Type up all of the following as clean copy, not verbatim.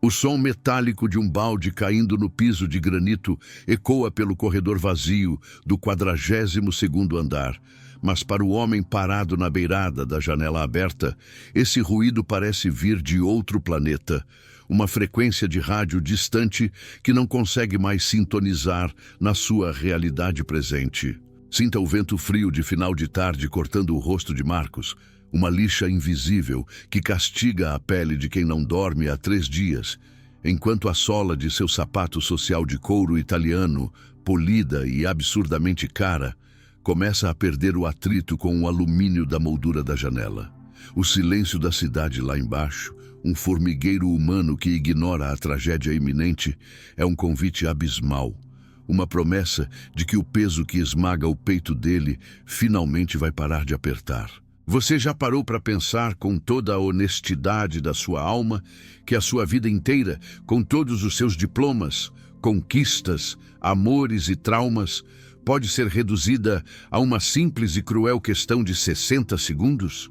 O som metálico de um balde caindo no piso de granito ecoa pelo corredor vazio do 42º andar. Mas para o homem parado na beirada da janela aberta, esse ruído parece vir de outro planeta, uma frequência de rádio distante que não consegue mais sintonizar na sua realidade presente. Sinta o vento frio de final de tarde cortando o rosto de Marcos, uma lixa invisível que castiga a pele de quem não dorme há 3 dias, enquanto a sola de seu sapato social de couro italiano, polida e absurdamente cara, começa a perder o atrito com o alumínio da moldura da janela. O silêncio da cidade lá embaixo, um formigueiro humano que ignora a tragédia iminente, é um convite abismal, uma promessa de que o peso que esmaga o peito dele finalmente vai parar de apertar. Você já parou para pensar com toda a honestidade da sua alma que a sua vida inteira, com todos os seus diplomas, conquistas, amores e traumas, pode ser reduzida a uma simples e cruel questão de 60 segundos?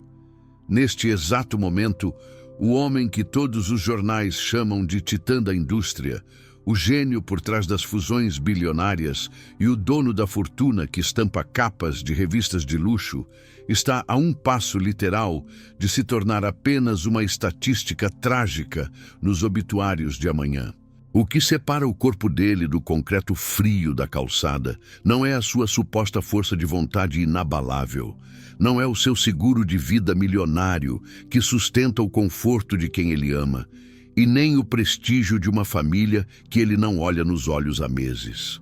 Neste exato momento, o homem que todos os jornais chamam de titã da indústria, o gênio por trás das fusões bilionárias e o dono da fortuna que estampa capas de revistas de luxo, está a um passo literal de se tornar apenas uma estatística trágica nos obituários de amanhã. O que separa o corpo dele do concreto frio da calçada não é a sua suposta força de vontade inabalável, não é o seu seguro de vida milionário que sustenta o conforto de quem ele ama, e nem o prestígio de uma família que ele não olha nos olhos há meses.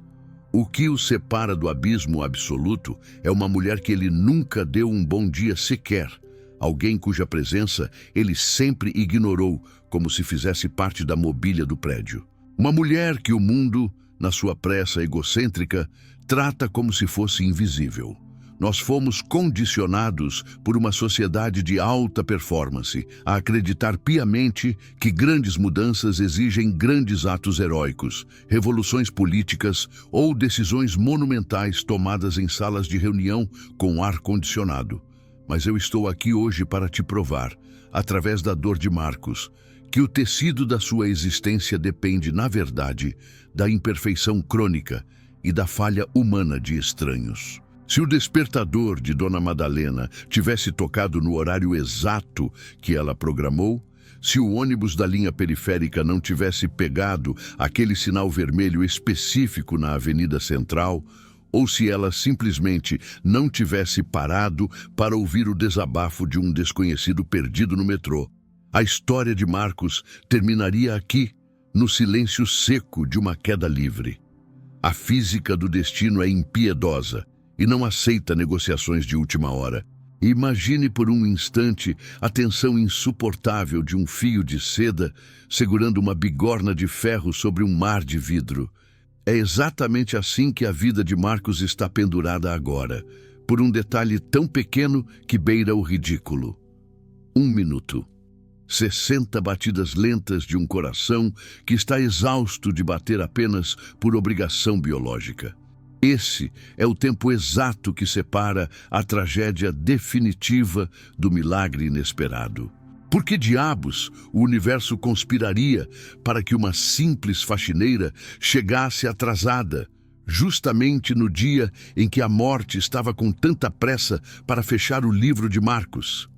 O que o separa do abismo absoluto é uma mulher que ele nunca deu um bom dia sequer, alguém cuja presença ele sempre ignorou como se fizesse parte da mobília do prédio. Uma mulher que o mundo, na sua pressa egocêntrica, trata como se fosse invisível. Nós fomos condicionados por uma sociedade de alta performance a acreditar piamente que grandes mudanças exigem grandes atos heróicos, revoluções políticas ou decisões monumentais tomadas em salas de reunião com ar-condicionado. Mas eu estou aqui hoje para te provar, através da dor de Marcos, que o tecido da sua existência depende, na verdade, da imperfeição crônica e da falha humana de estranhos. Se o despertador de Dona Madalena tivesse tocado no horário exato que ela programou, se o ônibus da linha periférica não tivesse pegado aquele sinal vermelho específico na Avenida Central, ou se ela simplesmente não tivesse parado para ouvir o desabafo de um desconhecido perdido no metrô, a história de Marcos terminaria aqui, no silêncio seco de uma queda livre. A física do destino é impiedosa e não aceita negociações de última hora. Imagine por um instante a tensão insuportável de um fio de seda segurando uma bigorna de ferro sobre um mar de vidro. É exatamente assim que a vida de Marcos está pendurada agora, por um detalhe tão pequeno que beira o ridículo. 1 minuto. 60 batidas lentas de um coração que está exausto de bater apenas por obrigação biológica. Esse é o tempo exato que separa a tragédia definitiva do milagre inesperado. Por que diabos o universo conspiraria para que uma simples faxineira chegasse atrasada, justamente no dia em que a morte estava com tanta pressa para fechar o livro de Marcos?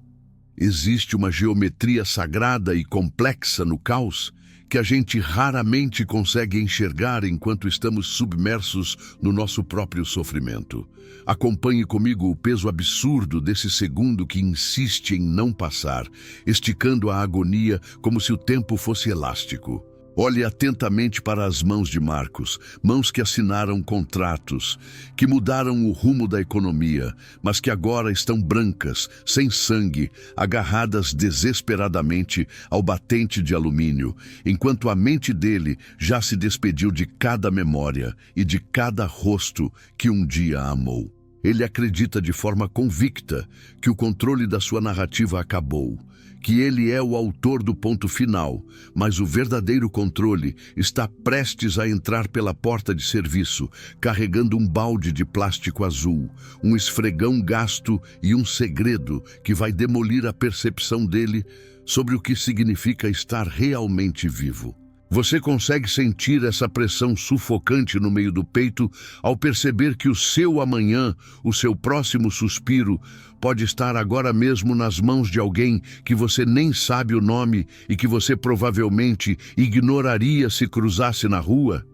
Existe uma geometria sagrada e complexa no caos que a gente raramente consegue enxergar enquanto estamos submersos no nosso próprio sofrimento. Acompanhe comigo o peso absurdo desse segundo que insiste em não passar, esticando a agonia como se o tempo fosse elástico. Olhe atentamente para as mãos de Marcos, mãos que assinaram contratos, que mudaram o rumo da economia, mas que agora estão brancas, sem sangue, agarradas desesperadamente ao batente de alumínio, enquanto a mente dele já se despediu de cada memória e de cada rosto que um dia amou. Ele acredita de forma convicta que o controle da sua narrativa acabou, que ele é o autor do ponto final, mas o verdadeiro controle está prestes a entrar pela porta de serviço, carregando um balde de plástico azul, um esfregão gasto e um segredo que vai demolir a percepção dele sobre o que significa estar realmente vivo. Você consegue sentir essa pressão sufocante no meio do peito ao perceber que o seu amanhã, o seu próximo suspiro, pode estar agora mesmo nas mãos de alguém que você nem sabe o nome e que você provavelmente ignoraria se cruzasse na rua?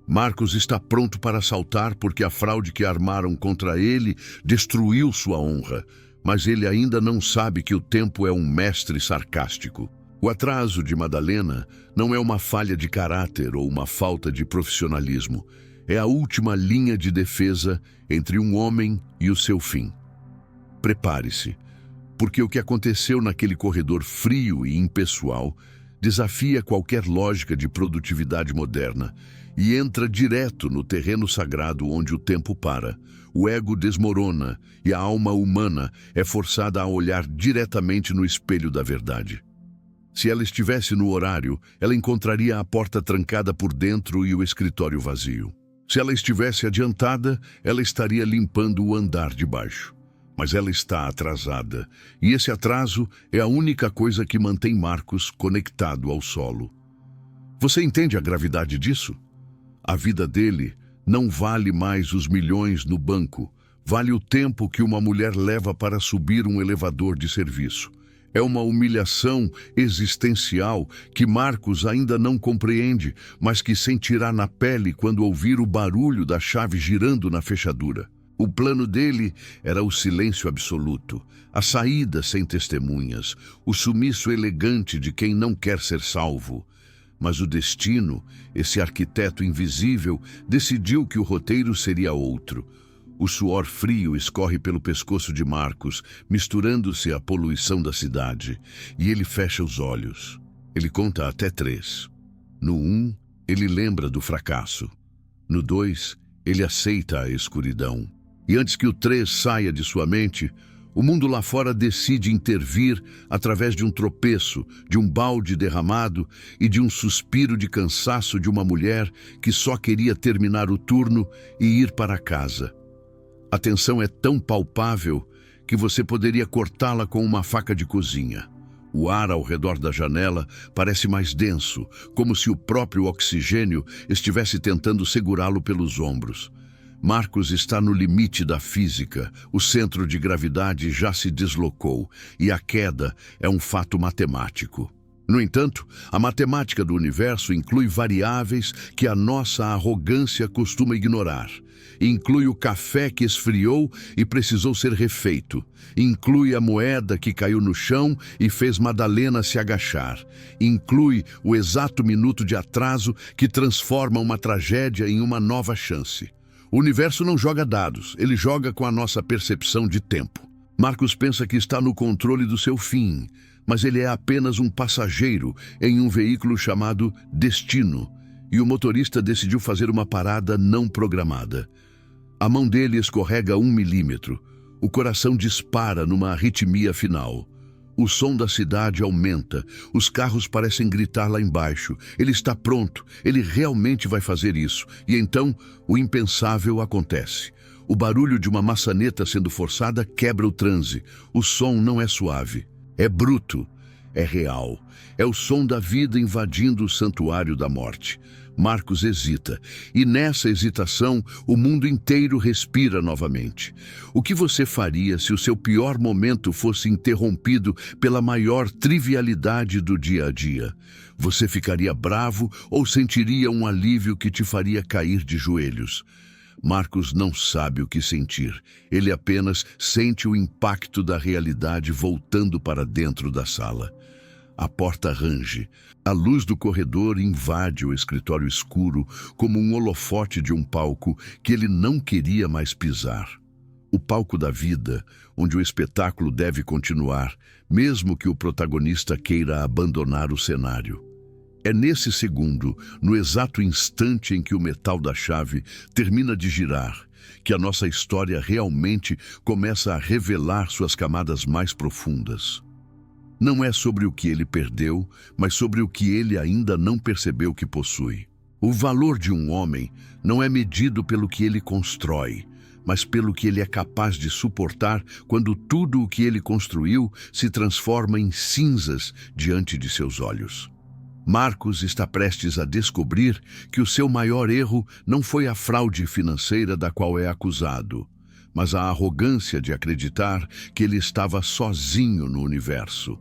Marcos está pronto para assaltar porque a fraude que armaram contra ele destruiu sua honra, mas ele ainda não sabe que o tempo é um mestre sarcástico. O atraso de Madalena não é uma falha de caráter ou uma falta de profissionalismo. É a última linha de defesa entre um homem e o seu fim. Prepare-se, porque o que aconteceu naquele corredor frio e impessoal desafia qualquer lógica de produtividade moderna e entra direto no terreno sagrado onde o tempo para. O ego desmorona e a alma humana é forçada a olhar diretamente no espelho da verdade. Se ela estivesse no horário, ela encontraria a porta trancada por dentro e o escritório vazio. Se ela estivesse adiantada, ela estaria limpando o andar de baixo. Mas ela está atrasada, e esse atraso é a única coisa que mantém Marcos conectado ao solo. Você entende a gravidade disso? A vida dele não vale mais os milhões no banco, vale o tempo que uma mulher leva para subir um elevador de serviço. É uma humilhação existencial que Marcos ainda não compreende, mas que sentirá na pele quando ouvir o barulho da chave girando na fechadura. O plano dele era o silêncio absoluto, a saída sem testemunhas, o sumiço elegante de quem não quer ser salvo. Mas o destino, esse arquiteto invisível, decidiu que o roteiro seria outro. O suor frio escorre pelo pescoço de Marcos, misturando-se à poluição da cidade, e ele fecha os olhos. Ele conta até 3. No 1, ele lembra do fracasso. No 2, ele aceita a escuridão. E antes que o 3 saia de sua mente, o mundo lá fora decide intervir através de um tropeço, de um balde derramado e de um suspiro de cansaço de uma mulher que só queria terminar o turno e ir para casa. A tensão é tão palpável que você poderia cortá-la com uma faca de cozinha. O ar ao redor da janela parece mais denso, como se o próprio oxigênio estivesse tentando segurá-lo pelos ombros. Marcos está no limite da física, o centro de gravidade já se deslocou e a queda é um fato matemático. No entanto, a matemática do universo inclui variáveis que a nossa arrogância costuma ignorar. Inclui o café que esfriou e precisou ser refeito. Inclui a moeda que caiu no chão e fez Madalena se agachar. Inclui o exato minuto de atraso que transforma uma tragédia em uma nova chance. O universo não joga dados, ele joga com a nossa percepção de tempo. Marcos pensa que está no controle do seu fim, mas ele é apenas um passageiro em um veículo chamado Destino, e o motorista decidiu fazer uma parada não programada. A mão dele escorrega 1 milímetro. O coração dispara numa arritmia final. O som da cidade aumenta. Os carros parecem gritar lá embaixo. Ele está pronto. Ele realmente vai fazer isso. E então, o impensável acontece. O barulho de uma maçaneta sendo forçada quebra o transe. O som não é suave. É bruto. É real. É o som da vida invadindo o santuário da morte. Marcos hesita, e nessa hesitação o mundo inteiro respira novamente. O que você faria se o seu pior momento fosse interrompido pela maior trivialidade do dia a dia? Você ficaria bravo ou sentiria um alívio que te faria cair de joelhos? Marcos não sabe o que sentir. Ele apenas sente o impacto da realidade voltando para dentro da sala. A porta range. A luz do corredor invade o escritório escuro como um holofote de um palco que ele não queria mais pisar. O palco da vida, onde o espetáculo deve continuar, mesmo que o protagonista queira abandonar o cenário. É nesse segundo, no exato instante em que o metal da chave termina de girar, que a nossa história realmente começa a revelar suas camadas mais profundas. Não é sobre o que ele perdeu, mas sobre o que ele ainda não percebeu que possui. O valor de um homem não é medido pelo que ele constrói, mas pelo que ele é capaz de suportar quando tudo o que ele construiu se transforma em cinzas diante de seus olhos. Marcos está prestes a descobrir que o seu maior erro não foi a fraude financeira da qual é acusado, mas a arrogância de acreditar que ele estava sozinho no universo.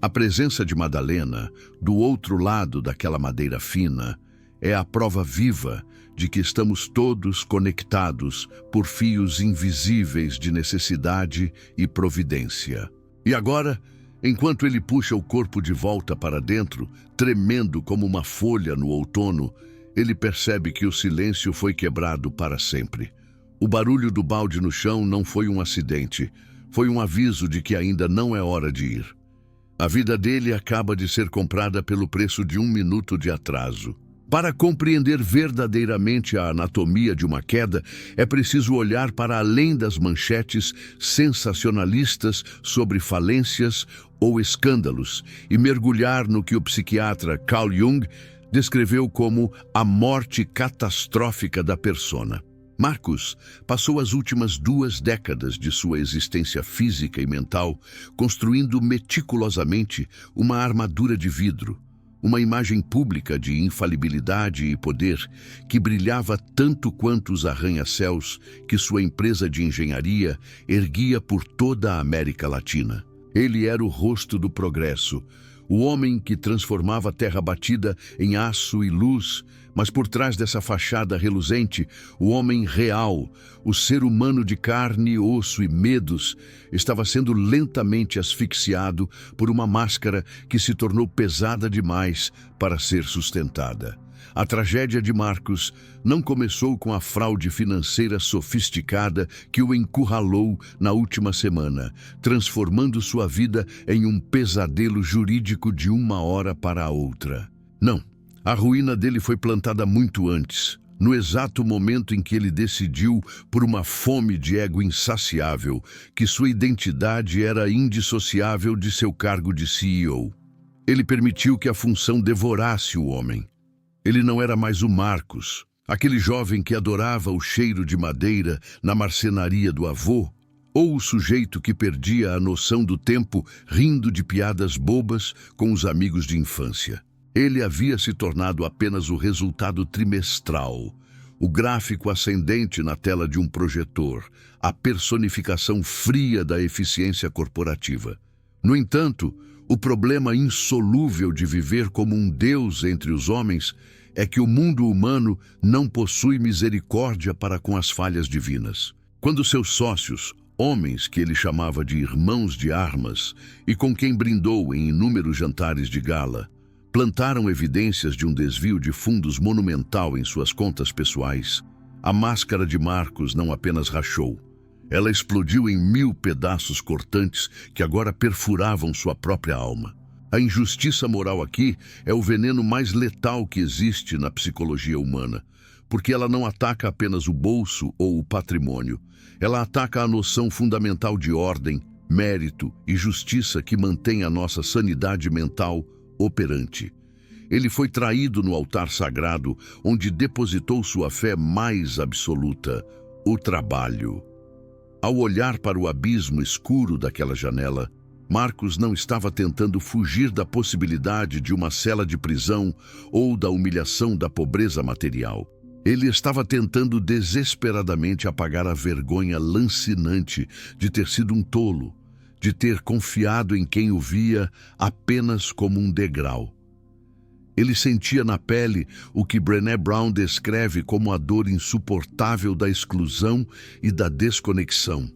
A presença de Madalena, do outro lado daquela madeira fina, é a prova viva de que estamos todos conectados por fios invisíveis de necessidade e providência. E agora, enquanto ele puxa o corpo de volta para dentro, tremendo como uma folha no outono, ele percebe que o silêncio foi quebrado para sempre. O barulho do balde no chão não foi um acidente, foi um aviso de que ainda não é hora de ir. A vida dele acaba de ser comprada pelo preço de 1 minuto de atraso. Para compreender verdadeiramente a anatomia de uma queda, é preciso olhar para além das manchetes sensacionalistas sobre falências ou escândalos e mergulhar no que o psiquiatra Carl Jung descreveu como a morte catastrófica da persona. Marcos passou as últimas 2 décadas de sua existência física e mental construindo meticulosamente uma armadura de vidro, uma imagem pública de infalibilidade e poder que brilhava tanto quanto os arranha-céus que sua empresa de engenharia erguia por toda a América Latina. Ele era o rosto do progresso, o homem que transformava a terra batida em aço e luz, mas por trás dessa fachada reluzente, o homem real, o ser humano de carne, osso e medos, estava sendo lentamente asfixiado por uma máscara que se tornou pesada demais para ser sustentada. A tragédia de Marcos não começou com a fraude financeira sofisticada que o encurralou na última semana, transformando sua vida em um pesadelo jurídico de uma hora para a outra. Não. A ruína dele foi plantada muito antes, no exato momento em que ele decidiu, por uma fome de ego insaciável, que sua identidade era indissociável de seu cargo de CEO. Ele permitiu que a função devorasse o homem. Ele não era mais o Marcos, aquele jovem que adorava o cheiro de madeira na marcenaria do avô, ou o sujeito que perdia a noção do tempo rindo de piadas bobas com os amigos de infância. Ele havia se tornado apenas o resultado trimestral, o gráfico ascendente na tela de um projetor, a personificação fria da eficiência corporativa. No entanto, o problema insolúvel de viver como um Deus entre os homens é que o mundo humano não possui misericórdia para com as falhas divinas. Quando seus sócios, homens que ele chamava de irmãos de armas e com quem brindou em inúmeros jantares de gala, plantaram evidências de um desvio de fundos monumental em suas contas pessoais, a máscara de Marcos não apenas rachou, ela explodiu em 1000 pedaços cortantes que agora perfuravam sua própria alma. A injustiça moral aqui é o veneno mais letal que existe na psicologia humana, porque ela não ataca apenas o bolso ou o patrimônio, ela ataca a noção fundamental de ordem, mérito e justiça que mantém a nossa sanidade mental operante. Ele foi traído no altar sagrado, onde depositou sua fé mais absoluta, o trabalho. Ao olhar para o abismo escuro daquela janela, Marcos não estava tentando fugir da possibilidade de uma cela de prisão ou da humilhação da pobreza material. Ele estava tentando desesperadamente apagar a vergonha lancinante de ter sido um tolo, de ter confiado em quem o via apenas como um degrau. Ele sentia na pele o que Brené Brown descreve como a dor insuportável da exclusão e da desconexão.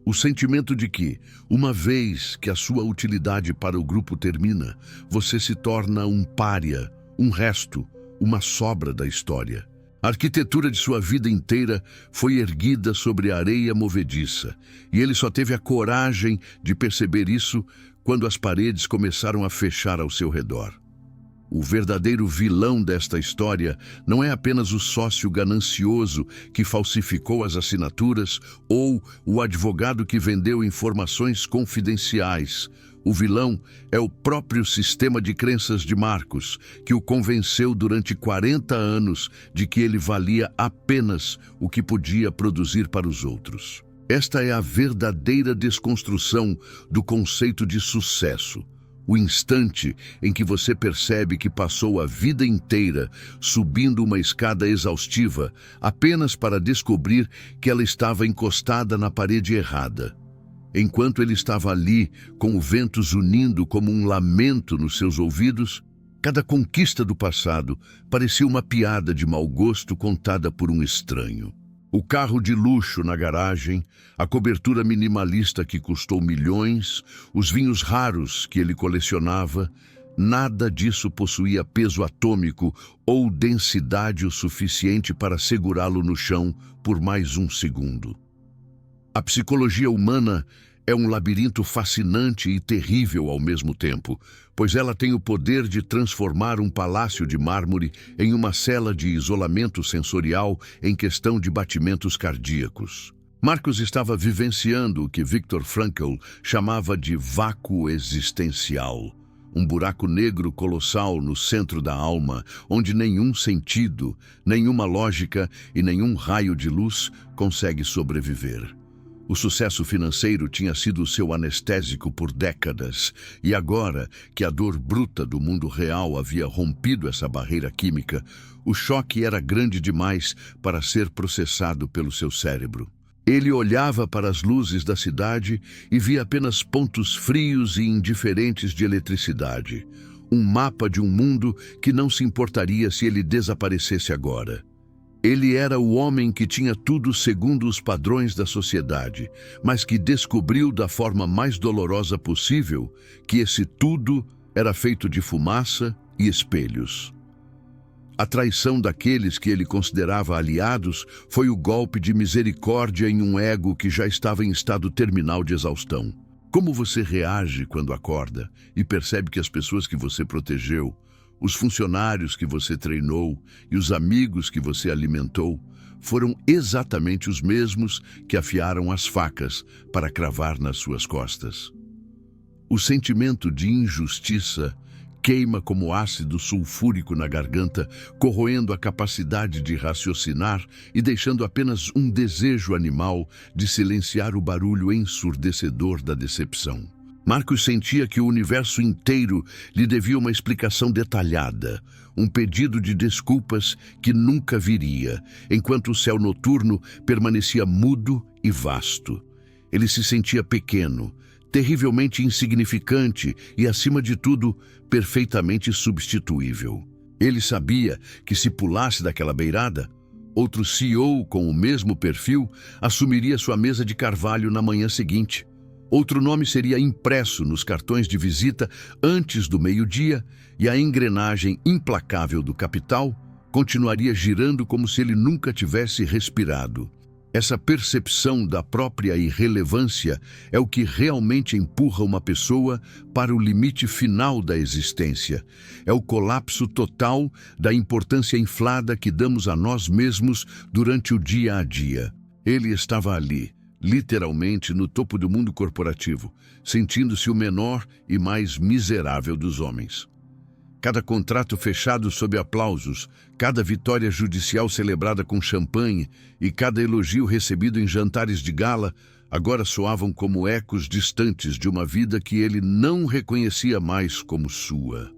O sentimento de que, uma vez que a sua utilidade para o grupo termina, você se torna um pária, um resto, uma sobra da história. A arquitetura de sua vida inteira foi erguida sobre areia movediça, e ele só teve a coragem de perceber isso quando as paredes começaram a fechar ao seu redor. O verdadeiro vilão desta história não é apenas o sócio ganancioso que falsificou as assinaturas ou o advogado que vendeu informações confidenciais. O vilão é o próprio sistema de crenças de Marcos, que o convenceu durante 40 anos de que ele valia apenas o que podia produzir para os outros. Esta é a verdadeira desconstrução do conceito de sucesso. O instante em que você percebe que passou a vida inteira subindo uma escada exaustiva apenas para descobrir que ela estava encostada na parede errada. Enquanto ele estava ali, com o vento zunindo como um lamento nos seus ouvidos, cada conquista do passado parecia uma piada de mau gosto contada por um estranho. O carro de luxo na garagem, a cobertura minimalista que custou milhões, os vinhos raros que ele colecionava, nada disso possuía peso atômico ou densidade o suficiente para segurá-lo no chão por mais um segundo. A psicologia humana é um labirinto fascinante e terrível ao mesmo tempo, pois ela tem o poder de transformar um palácio de mármore em uma cela de isolamento sensorial em questão de batimentos cardíacos. Marcos estava vivenciando o que Viktor Frankl chamava de vácuo existencial, um buraco negro colossal no centro da alma, onde nenhum sentido, nenhuma lógica e nenhum raio de luz consegue sobreviver. O sucesso financeiro tinha sido seu anestésico por décadas, e agora que a dor bruta do mundo real havia rompido essa barreira química, o choque era grande demais para ser processado pelo seu cérebro. Ele olhava para as luzes da cidade e via apenas pontos frios e indiferentes de eletricidade, um mapa de um mundo que não se importaria se ele desaparecesse agora. Ele era o homem que tinha tudo segundo os padrões da sociedade, mas que descobriu da forma mais dolorosa possível que esse tudo era feito de fumaça e espelhos. A traição daqueles que ele considerava aliados foi o golpe de misericórdia em um ego que já estava em estado terminal de exaustão. Como você reage quando acorda e percebe que as pessoas que você protegeu, os funcionários que você treinou e os amigos que você alimentou foram exatamente os mesmos que afiaram as facas para cravar nas suas costas? O sentimento de injustiça queima como ácido sulfúrico na garganta, corroendo a capacidade de raciocinar e deixando apenas um desejo animal de silenciar o barulho ensurdecedor da decepção. Marcos sentia que o universo inteiro lhe devia uma explicação detalhada, um pedido de desculpas que nunca viria, enquanto o céu noturno permanecia mudo e vasto. Ele se sentia pequeno, terrivelmente insignificante e, acima de tudo, perfeitamente substituível. Ele sabia que se pulasse daquela beirada, outro CEO com o mesmo perfil assumiria sua mesa de carvalho na manhã seguinte. Outro nome seria impresso nos cartões de visita antes do meio-dia e a engrenagem implacável do capital continuaria girando como se ele nunca tivesse respirado. Essa percepção da própria irrelevância é o que realmente empurra uma pessoa para o limite final da existência. É o colapso total da importância inflada que damos a nós mesmos durante o dia a dia. Ele estava ali, literalmente no topo do mundo corporativo, sentindo-se o menor e mais miserável dos homens. Cada contrato fechado sob aplausos, cada vitória judicial celebrada com champanhe e cada elogio recebido em jantares de gala agora soavam como ecos distantes de uma vida que ele não reconhecia mais como sua.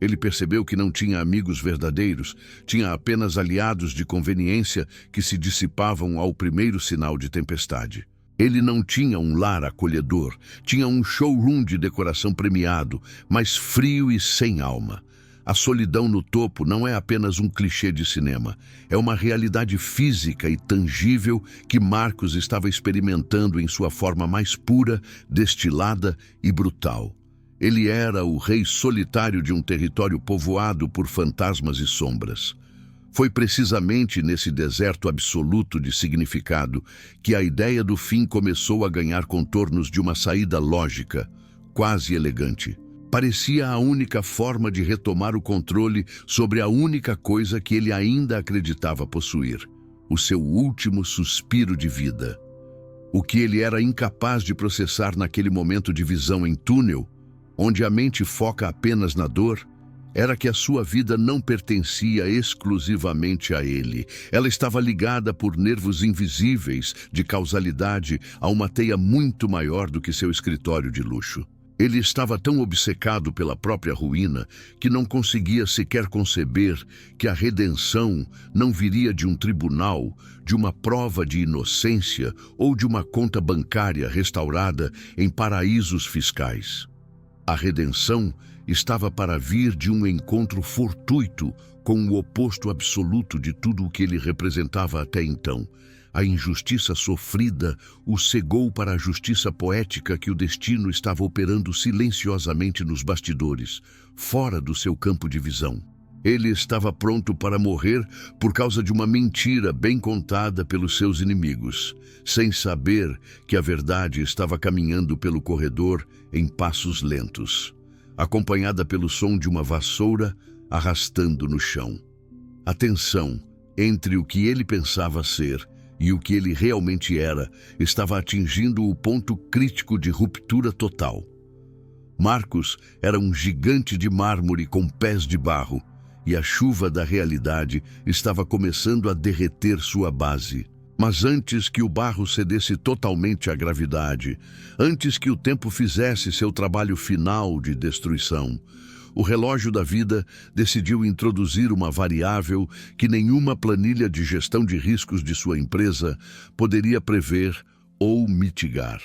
Ele percebeu que não tinha amigos verdadeiros, tinha apenas aliados de conveniência que se dissipavam ao primeiro sinal de tempestade. Ele não tinha um lar acolhedor, tinha um showroom de decoração premiado, mas frio e sem alma. A solidão no topo não é apenas um clichê de cinema, é uma realidade física e tangível que Marcos estava experimentando em sua forma mais pura, destilada e brutal. Ele era o rei solitário de um território povoado por fantasmas e sombras. Foi precisamente nesse deserto absoluto de significado que a ideia do fim começou a ganhar contornos de uma saída lógica, quase elegante. Parecia a única forma de retomar o controle sobre a única coisa que ele ainda acreditava possuir, o seu último suspiro de vida. O que ele era incapaz de processar naquele momento de visão em túnel, onde a mente foca apenas na dor, era que a sua vida não pertencia exclusivamente a ele. Ela estava ligada por nervos invisíveis de causalidade a uma teia muito maior do que seu escritório de luxo. Ele estava tão obcecado pela própria ruína que não conseguia sequer conceber que a redenção não viria de um tribunal, de uma prova de inocência ou de uma conta bancária restaurada em paraísos fiscais. A redenção estava para vir de um encontro fortuito com o oposto absoluto de tudo o que ele representava até então. A injustiça sofrida o cegou para a justiça poética que o destino estava operando silenciosamente nos bastidores, fora do seu campo de visão. Ele estava pronto para morrer por causa de uma mentira bem contada pelos seus inimigos, sem saber que a verdade estava caminhando pelo corredor em passos lentos, acompanhada pelo som de uma vassoura arrastando no chão. A tensão entre o que ele pensava ser e o que ele realmente era estava atingindo o ponto crítico de ruptura total. Marcos era um gigante de mármore com pés de barro, e a chuva da realidade estava começando a derreter sua base. Mas antes que o barro cedesse totalmente à gravidade, antes que o tempo fizesse seu trabalho final de destruição, o relógio da vida decidiu introduzir uma variável que nenhuma planilha de gestão de riscos de sua empresa poderia prever ou mitigar.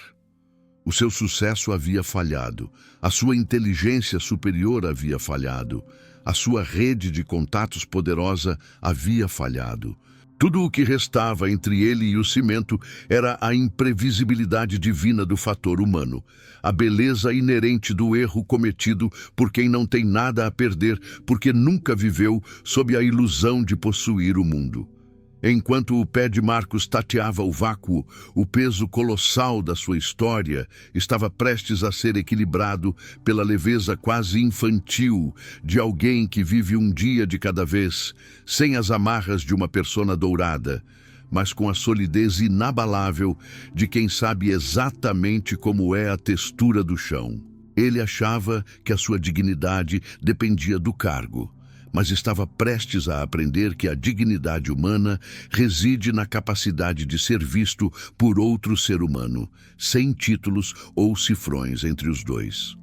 O seu sucesso havia falhado, a sua inteligência superior havia falhado, a sua rede de contatos poderosa havia falhado. Tudo o que restava entre ele e o cimento era a imprevisibilidade divina do fator humano, a beleza inerente do erro cometido por quem não tem nada a perder, porque nunca viveu sob a ilusão de possuir o mundo. Enquanto o pé de Marcos tateava o vácuo, o peso colossal da sua história estava prestes a ser equilibrado pela leveza quase infantil de alguém que vive um dia de cada vez, sem as amarras de uma persona dourada, mas com a solidez inabalável de quem sabe exatamente como é a textura do chão. Ele achava que a sua dignidade dependia do cargo, mas estava prestes a aprender que a dignidade humana reside na capacidade de ser visto por outro ser humano, sem títulos ou cifrões entre os dois.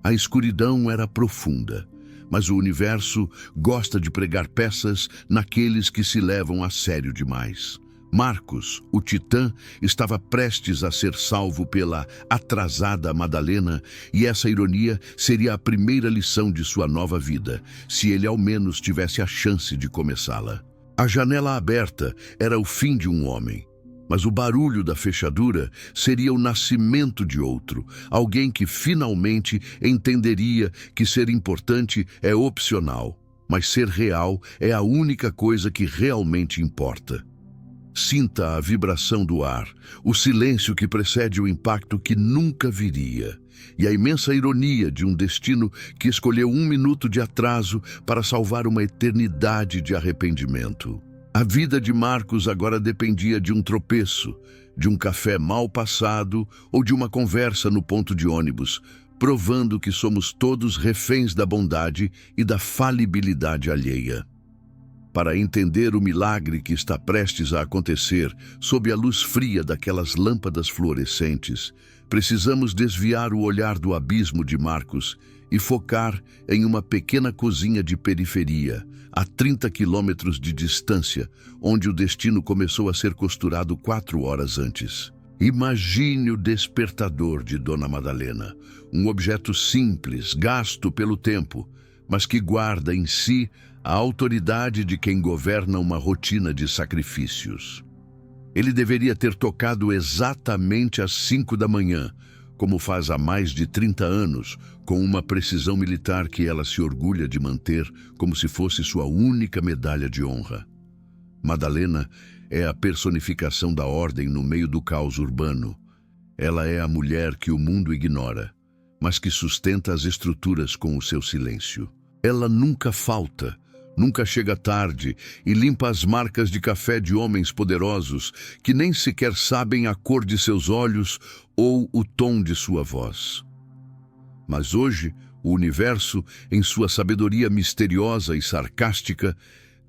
A escuridão era profunda, mas o universo gosta de pregar peças naqueles que se levam a sério demais. Marcos, o titã, estava prestes a ser salvo pela atrasada Madalena, e essa ironia seria a primeira lição de sua nova vida, se ele ao menos tivesse a chance de começá-la. A janela aberta era o fim de um homem, mas o barulho da fechadura seria o nascimento de outro, alguém que finalmente entenderia que ser importante é opcional, mas ser real é a única coisa que realmente importa. Sinta a vibração do ar, o silêncio que precede o impacto que nunca viria, e a imensa ironia de um destino que escolheu 1 minuto de atraso para salvar uma eternidade de arrependimento. A vida de Marcos agora dependia de um tropeço, de um café mal passado ou de uma conversa no ponto de ônibus, provando que somos todos reféns da bondade e da falibilidade alheia. Para entender o milagre que está prestes a acontecer sob a luz fria daquelas lâmpadas fluorescentes, precisamos desviar o olhar do abismo de Marcos e focar em uma pequena cozinha de periferia, a 30 quilômetros de distância, onde o destino começou a ser costurado 4 horas antes. Imagine o despertador de Dona Madalena, um objeto simples, gasto pelo tempo, mas que guarda em si a autoridade de quem governa uma rotina de sacrifícios. Ele deveria ter tocado exatamente às 5 da manhã, como faz há mais de 30 anos, com uma precisão militar que ela se orgulha de manter como se fosse sua única medalha de honra. Madalena é a personificação da ordem no meio do caos urbano. Ela é a mulher que o mundo ignora, mas que sustenta as estruturas com o seu silêncio. Ela nunca falta, nunca chega tarde e limpa as marcas de café de homens poderosos que nem sequer sabem a cor de seus olhos ou o tom de sua voz. Mas hoje, o universo, em sua sabedoria misteriosa e sarcástica,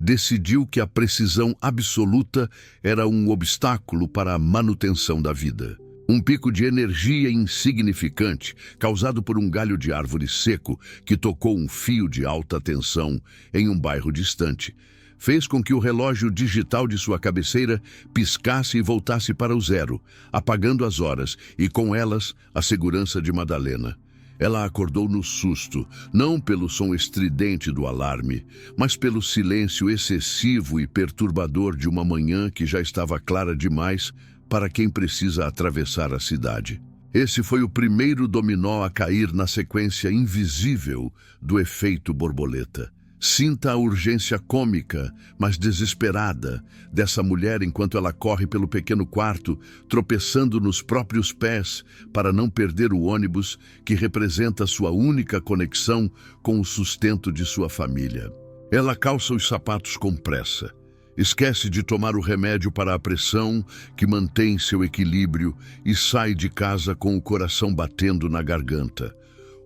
decidiu que a precisão absoluta era um obstáculo para a manutenção da vida. Um pico de energia insignificante, causado por um galho de árvore seco que tocou um fio de alta tensão em um bairro distante, fez com que o relógio digital de sua cabeceira piscasse e voltasse para o zero, apagando as horas e, com elas, a segurança de Madalena. Ela acordou no susto, não pelo som estridente do alarme, mas pelo silêncio excessivo e perturbador de uma manhã que já estava clara demais para quem precisa atravessar a cidade. Esse foi o primeiro dominó a cair na sequência invisível do efeito borboleta. Sinta a urgência cômica, mas desesperada, dessa mulher enquanto ela corre pelo pequeno quarto, tropeçando nos próprios pés para não perder o ônibus que representa sua única conexão com o sustento de sua família. Ela calça os sapatos com pressa. Esquece de tomar o remédio para a pressão que mantém seu equilíbrio e sai de casa com o coração batendo na garganta.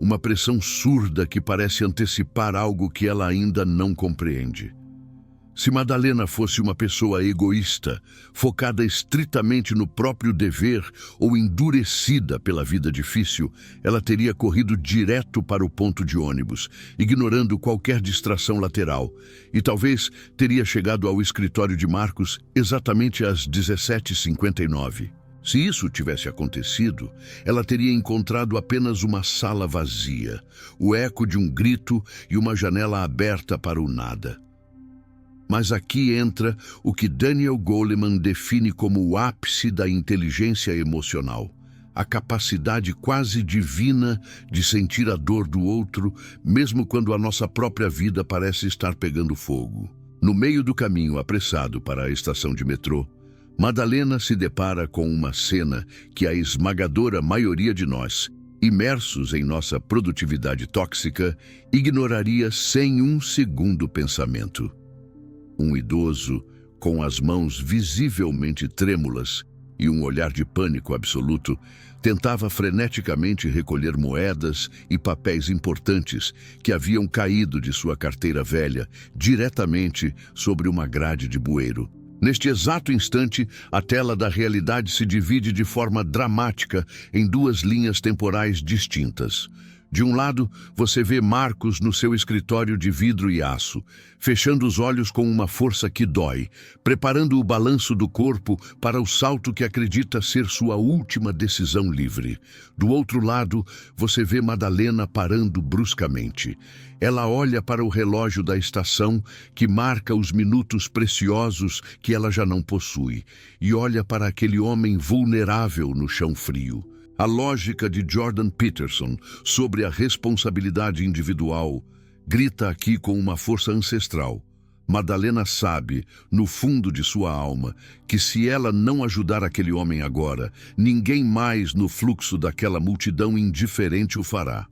Uma pressão surda que parece antecipar algo que ela ainda não compreende. Se Madalena fosse uma pessoa egoísta, focada estritamente no próprio dever ou endurecida pela vida difícil, ela teria corrido direto para o ponto de ônibus, ignorando qualquer distração lateral, e talvez teria chegado ao escritório de Marcos exatamente às 17h59. Se isso tivesse acontecido, ela teria encontrado apenas uma sala vazia, o eco de um grito e uma janela aberta para o nada. Mas aqui entra o que Daniel Goleman define como o ápice da inteligência emocional, a capacidade quase divina de sentir a dor do outro, mesmo quando a nossa própria vida parece estar pegando fogo. No meio do caminho apressado para a estação de metrô, Madalena se depara com uma cena que a esmagadora maioria de nós, imersos em nossa produtividade tóxica, ignoraria sem um segundo pensamento. Um idoso, com as mãos visivelmente trêmulas e um olhar de pânico absoluto, tentava freneticamente recolher moedas e papéis importantes que haviam caído de sua carteira velha diretamente sobre uma grade de bueiro. Neste exato instante, a tela da realidade se divide de forma dramática em duas linhas temporais distintas. De um lado, você vê Marcos no seu escritório de vidro e aço, fechando os olhos com uma força que dói, preparando o balanço do corpo para o salto que acredita ser sua última decisão livre. Do outro lado, você vê Madalena parando bruscamente. Ela olha para o relógio da estação, que marca os minutos preciosos que ela já não possui, e olha para aquele homem vulnerável no chão frio. A lógica de Jordan Peterson sobre a responsabilidade individual grita aqui com uma força ancestral. Madalena sabe, no fundo de sua alma, que se ela não ajudar aquele homem agora, ninguém mais no fluxo daquela multidão indiferente o fará.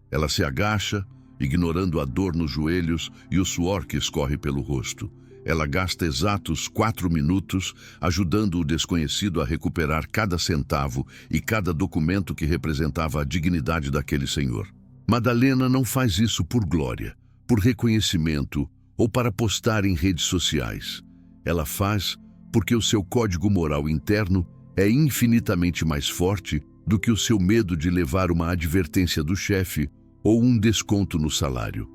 Ela se agacha, ignorando a dor nos joelhos e o suor que escorre pelo rosto. Ela gasta exatos 4 minutos ajudando o desconhecido a recuperar cada centavo e cada documento que representava a dignidade daquele senhor. Madalena não faz isso por glória, por reconhecimento ou para postar em redes sociais. Ela faz porque o seu código moral interno é infinitamente mais forte do que o seu medo de levar uma advertência do chefe ou um desconto no salário.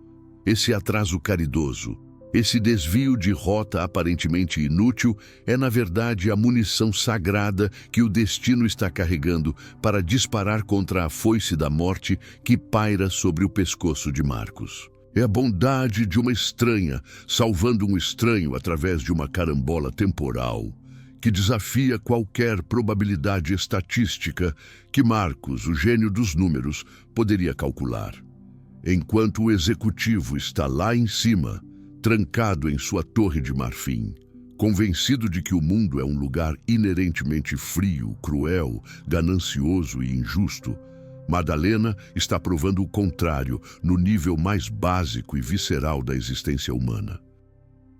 Esse atraso caridoso, esse desvio de rota aparentemente inútil é, na verdade, a munição sagrada que o destino está carregando para disparar contra a foice da morte que paira sobre o pescoço de Marcos. É a bondade de uma estranha salvando um estranho através de uma carambola temporal que desafia qualquer probabilidade estatística que Marcos, o gênio dos números, poderia calcular. Enquanto o executivo está lá em cima, trancado em sua torre de marfim, convencido de que o mundo é um lugar inerentemente frio, cruel, ganancioso e injusto, Madalena está provando o contrário no nível mais básico e visceral da existência humana.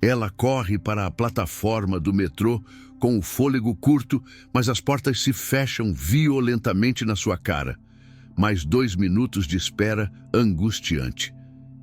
Ela corre para a plataforma do metrô com o fôlego curto, mas as portas se fecham violentamente na sua cara. Mais 2 minutos de espera angustiante.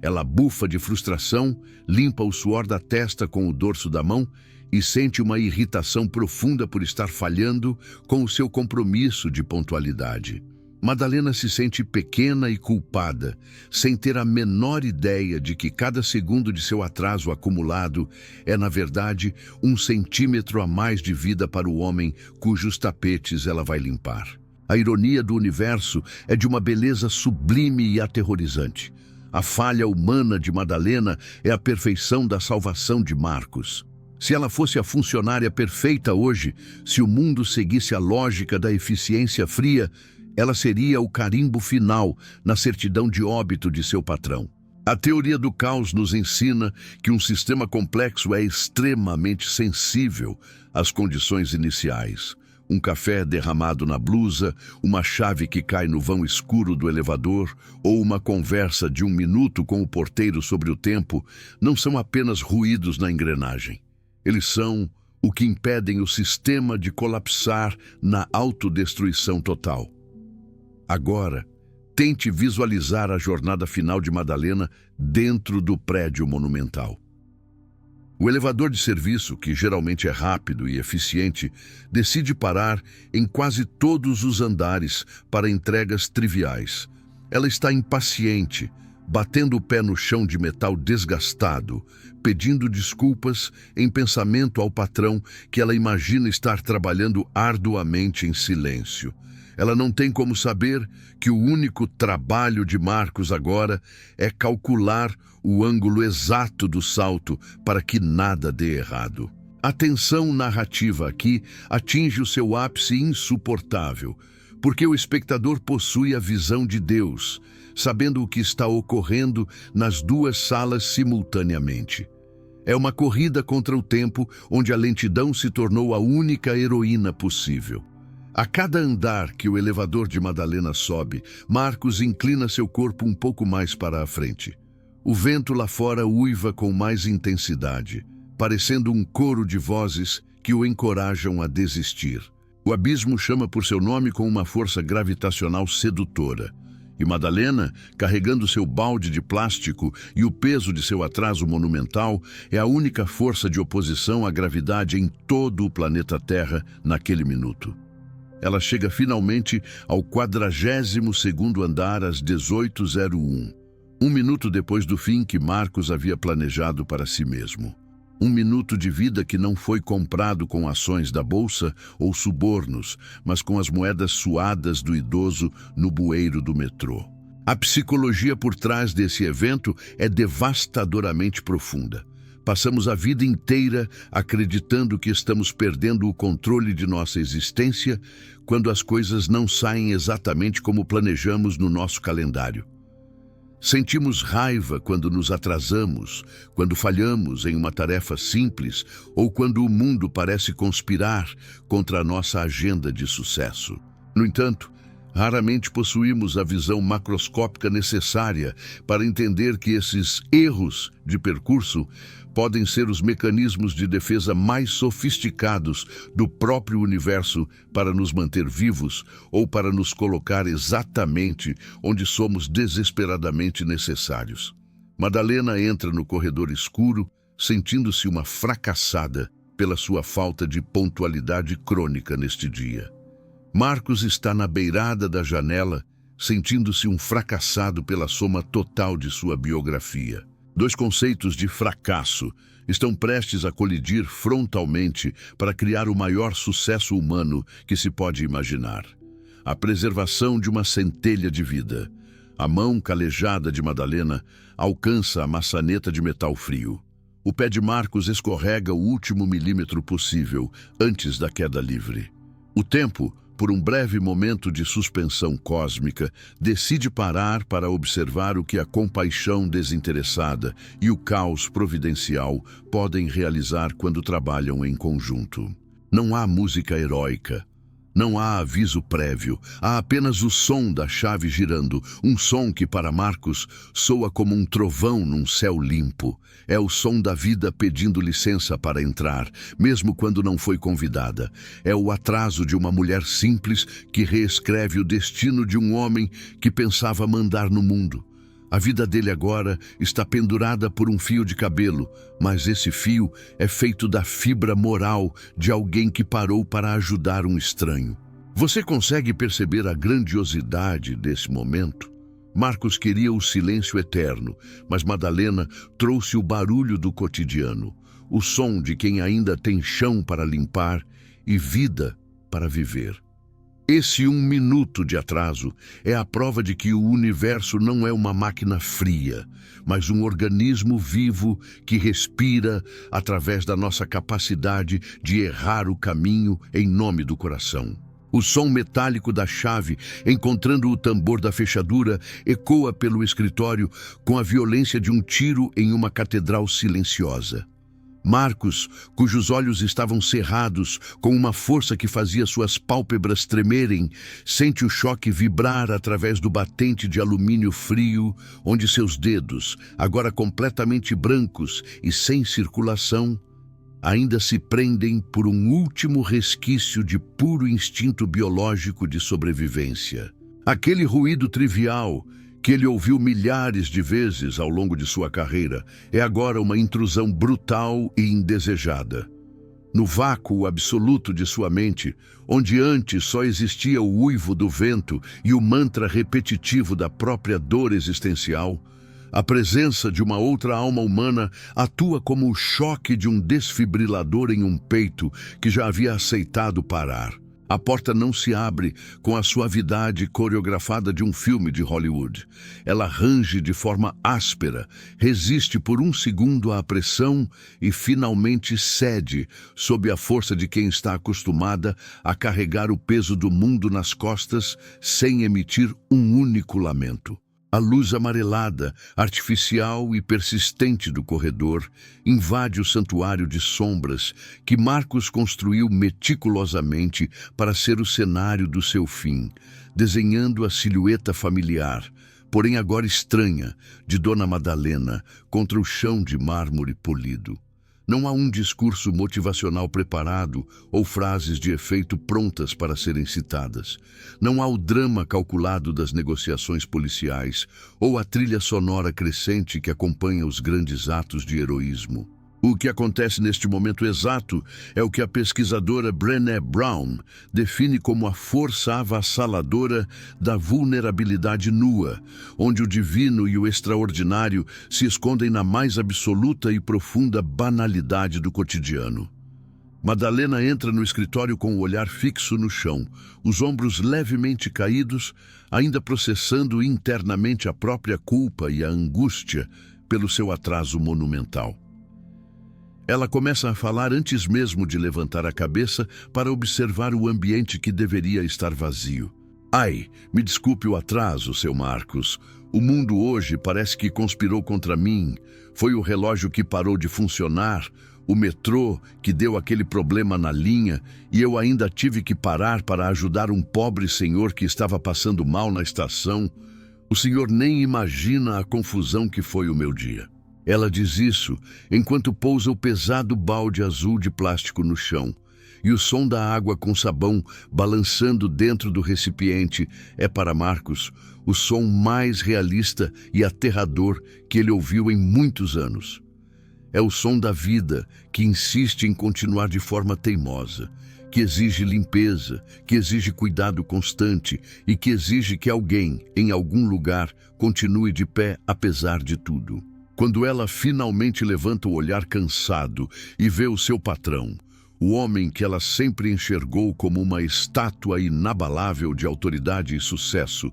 Ela bufa de frustração, limpa o suor da testa com o dorso da mão e sente uma irritação profunda por estar falhando com o seu compromisso de pontualidade. Madalena se sente pequena e culpada, sem ter a menor ideia de que cada segundo de seu atraso acumulado é, na verdade, 1 centímetro a mais de vida para o homem cujos tapetes ela vai limpar. A ironia do universo é de uma beleza sublime e aterrorizante. A falha humana de Madalena é a perfeição da salvação de Marcos. Se ela fosse a funcionária perfeita hoje, se o mundo seguisse a lógica da eficiência fria, ela seria o carimbo final na certidão de óbito de seu patrão. A teoria do caos nos ensina que um sistema complexo é extremamente sensível às condições iniciais. Um café derramado na blusa, uma chave que cai no vão escuro do elevador ou uma conversa de 1 minuto com o porteiro sobre o tempo não são apenas ruídos na engrenagem. Eles são o que impedem o sistema de colapsar na autodestruição total. Agora, tente visualizar a jornada final de Madalena dentro do prédio monumental. O elevador de serviço, que geralmente é rápido e eficiente, decide parar em quase todos os andares para entregas triviais. Ela está impaciente, batendo o pé no chão de metal desgastado, pedindo desculpas em pensamento ao patrão que ela imagina estar trabalhando arduamente em silêncio. Ela não tem como saber que o único trabalho de Marcos agora é calcular o ângulo exato do salto para que nada dê errado. A tensão narrativa aqui atinge o seu ápice insuportável, porque o espectador possui a visão de Deus, sabendo o que está ocorrendo nas duas salas simultaneamente. É uma corrida contra o tempo onde a lentidão se tornou a única heroína possível. A cada andar que o elevador de Madalena sobe, Marcos inclina seu corpo um pouco mais para a frente. O vento lá fora uiva com mais intensidade, parecendo um coro de vozes que o encorajam a desistir. O abismo chama por seu nome com uma força gravitacional sedutora. E Madalena, carregando seu balde de plástico e o peso de seu atraso monumental, é a única força de oposição à gravidade em todo o planeta Terra naquele minuto. Ela chega finalmente ao 42º andar às 18h01, 1 minuto depois do fim que Marcos havia planejado para si mesmo. 1 minuto de vida que não foi comprado com ações da bolsa ou subornos, mas com as moedas suadas do idoso no bueiro do metrô. A psicologia por trás desse evento é devastadoramente profunda. Passamos a vida inteira acreditando que estamos perdendo o controle de nossa existência quando as coisas não saem exatamente como planejamos no nosso calendário. Sentimos raiva quando nos atrasamos, quando falhamos em uma tarefa simples ou quando o mundo parece conspirar contra a nossa agenda de sucesso. No entanto, raramente possuímos a visão macroscópica necessária para entender que esses erros de percurso podem ser os mecanismos de defesa mais sofisticados do próprio universo para nos manter vivos ou para nos colocar exatamente onde somos desesperadamente necessários. Madalena entra no corredor escuro, sentindo-se uma fracassada pela sua falta de pontualidade crônica neste dia. Marcos está na beirada da janela, sentindo-se um fracassado pela soma total de sua biografia. 2 conceitos de fracasso estão prestes a colidir frontalmente para criar o maior sucesso humano que se pode imaginar. A preservação de uma centelha de vida. A mão calejada de Madalena alcança a maçaneta de metal frio. O pé de Marcos escorrega o último milímetro possível antes da queda livre. O tempo, por um breve momento de suspensão cósmica, decide parar para observar o que a compaixão desinteressada e o caos providencial podem realizar quando trabalham em conjunto. Não há música heróica. Não há aviso prévio, há apenas o som da chave girando, um som que para Marcos soa como um trovão num céu limpo. É o som da vida pedindo licença para entrar, mesmo quando não foi convidada. É o atraso de uma mulher simples que reescreve o destino de um homem que pensava mandar no mundo. A vida dele agora está pendurada por um fio de cabelo, mas esse fio é feito da fibra moral de alguém que parou para ajudar um estranho. Você consegue perceber a grandiosidade desse momento? Marcos queria o silêncio eterno, mas Madalena trouxe o barulho do cotidiano, o som de quem ainda tem chão para limpar e vida para viver. Esse 1 minuto de atraso é a prova de que o universo não é uma máquina fria, mas um organismo vivo que respira através da nossa capacidade de errar o caminho em nome do coração. O som metálico da chave, encontrando o tambor da fechadura, ecoa pelo escritório com a violência de um tiro em uma catedral silenciosa. Marcos, cujos olhos estavam cerrados com uma força que fazia suas pálpebras tremerem, sente o choque vibrar através do batente de alumínio frio, onde seus dedos, agora completamente brancos e sem circulação, ainda se prendem por um último resquício de puro instinto biológico de sobrevivência. Aquele ruído trivial que ele ouviu milhares de vezes ao longo de sua carreira é agora uma intrusão brutal e indesejada. No vácuo absoluto de sua mente, onde antes só existia o uivo do vento e o mantra repetitivo da própria dor existencial, a presença de uma outra alma humana atua como o choque de um desfibrilador em um peito que já havia aceitado parar. A porta não se abre com a suavidade coreografada de um filme de Hollywood. Ela range de forma áspera, resiste por 1 segundo à pressão e finalmente cede sob a força de quem está acostumada a carregar o peso do mundo nas costas sem emitir um único lamento. A luz amarelada, artificial e persistente do corredor invade o santuário de sombras que Marcos construiu meticulosamente para ser o cenário do seu fim, desenhando a silhueta familiar, porém agora estranha, de Dona Madalena contra o chão de mármore polido. Não há um discurso motivacional preparado ou frases de efeito prontas para serem citadas. Não há o drama calculado das negociações policiais ou a trilha sonora crescente que acompanha os grandes atos de heroísmo. O que acontece neste momento exato é o que a pesquisadora Brené Brown define como a força avassaladora da vulnerabilidade nua, onde o divino e o extraordinário se escondem na mais absoluta e profunda banalidade do cotidiano. Madalena entra no escritório com o olhar fixo no chão, os ombros levemente caídos, ainda processando internamente a própria culpa e a angústia pelo seu atraso monumental. Ela começa a falar antes mesmo de levantar a cabeça para observar o ambiente que deveria estar vazio. Ai, me desculpe o atraso, seu Marcos. O mundo hoje parece que conspirou contra mim. Foi o relógio que parou de funcionar, o metrô que deu aquele problema na linha e eu ainda tive que parar para ajudar um pobre senhor que estava passando mal na estação. O senhor nem imagina a confusão que foi o meu dia. Ela diz isso enquanto pousa o pesado balde azul de plástico no chão, e o som da água com sabão balançando dentro do recipiente é para Marcos o som mais realista e aterrador que ele ouviu em muitos anos. É o som da vida que insiste em continuar de forma teimosa, que exige limpeza, que exige cuidado constante e que exige que alguém, em algum lugar, continue de pé apesar de tudo. Quando ela finalmente levanta o olhar cansado e vê o seu patrão, o homem que ela sempre enxergou como uma estátua inabalável de autoridade e sucesso,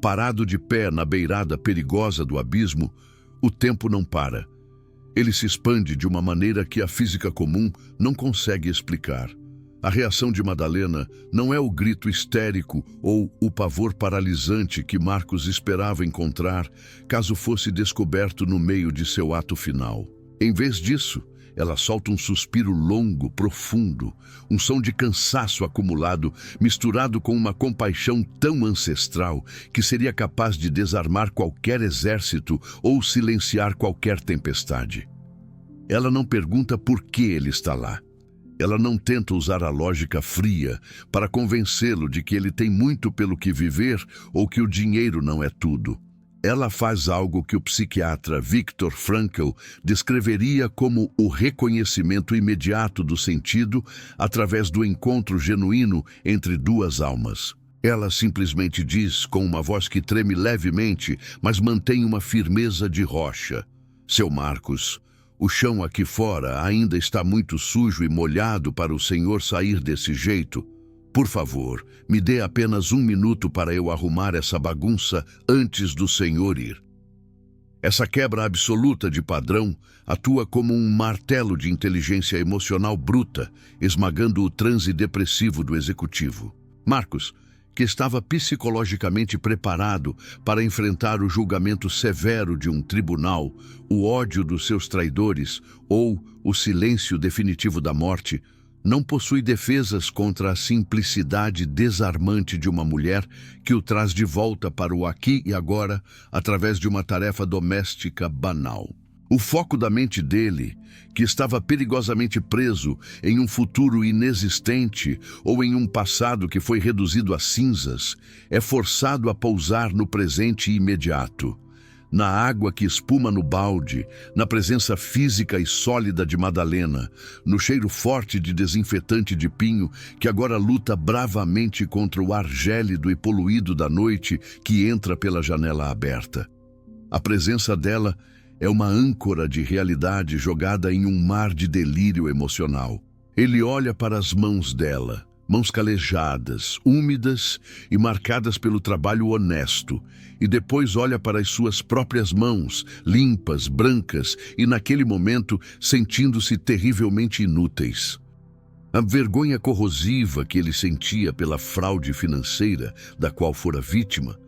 parado de pé na beirada perigosa do abismo, o tempo não para. Ele se expande de uma maneira que a física comum não consegue explicar. A reação de Madalena não é o grito histérico ou o pavor paralisante que Marcos esperava encontrar caso fosse descoberto no meio de seu ato final. Em vez disso, ela solta um suspiro longo, profundo, um som de cansaço acumulado, misturado com uma compaixão tão ancestral que seria capaz de desarmar qualquer exército ou silenciar qualquer tempestade. Ela não pergunta por que ele está lá. Ela não tenta usar a lógica fria para convencê-lo de que ele tem muito pelo que viver ou que o dinheiro não é tudo. Ela faz algo que o psiquiatra Viktor Frankl descreveria como o reconhecimento imediato do sentido através do encontro genuíno entre duas almas. Ela simplesmente diz, com uma voz que treme levemente, mas mantém uma firmeza de rocha: Seu Marcos, o chão aqui fora ainda está muito sujo e molhado para o senhor sair desse jeito. Por favor, me dê apenas 1 minuto para eu arrumar essa bagunça antes do senhor ir. Essa quebra absoluta de padrão atua como um martelo de inteligência emocional bruta, esmagando o transe depressivo do executivo. Marcos, que estava psicologicamente preparado para enfrentar o julgamento severo de um tribunal, o ódio dos seus traidores ou o silêncio definitivo da morte, não possui defesas contra a simplicidade desarmante de uma mulher que o traz de volta para o aqui e agora através de uma tarefa doméstica banal. O foco da mente dele, que estava perigosamente preso em um futuro inexistente ou em um passado que foi reduzido a cinzas, é forçado a pousar no presente imediato. Na água que espuma no balde, na presença física e sólida de Madalena, no cheiro forte de desinfetante de pinho que agora luta bravamente contra o ar gélido e poluído da noite que entra pela janela aberta. A presença dela é uma âncora de realidade jogada em um mar de delírio emocional. Ele olha para as mãos dela, mãos calejadas, úmidas e marcadas pelo trabalho honesto, e depois olha para as suas próprias mãos, limpas, brancas, e naquele momento sentindo-se terrivelmente inúteis. A vergonha corrosiva que ele sentia pela fraude financeira da qual fora vítima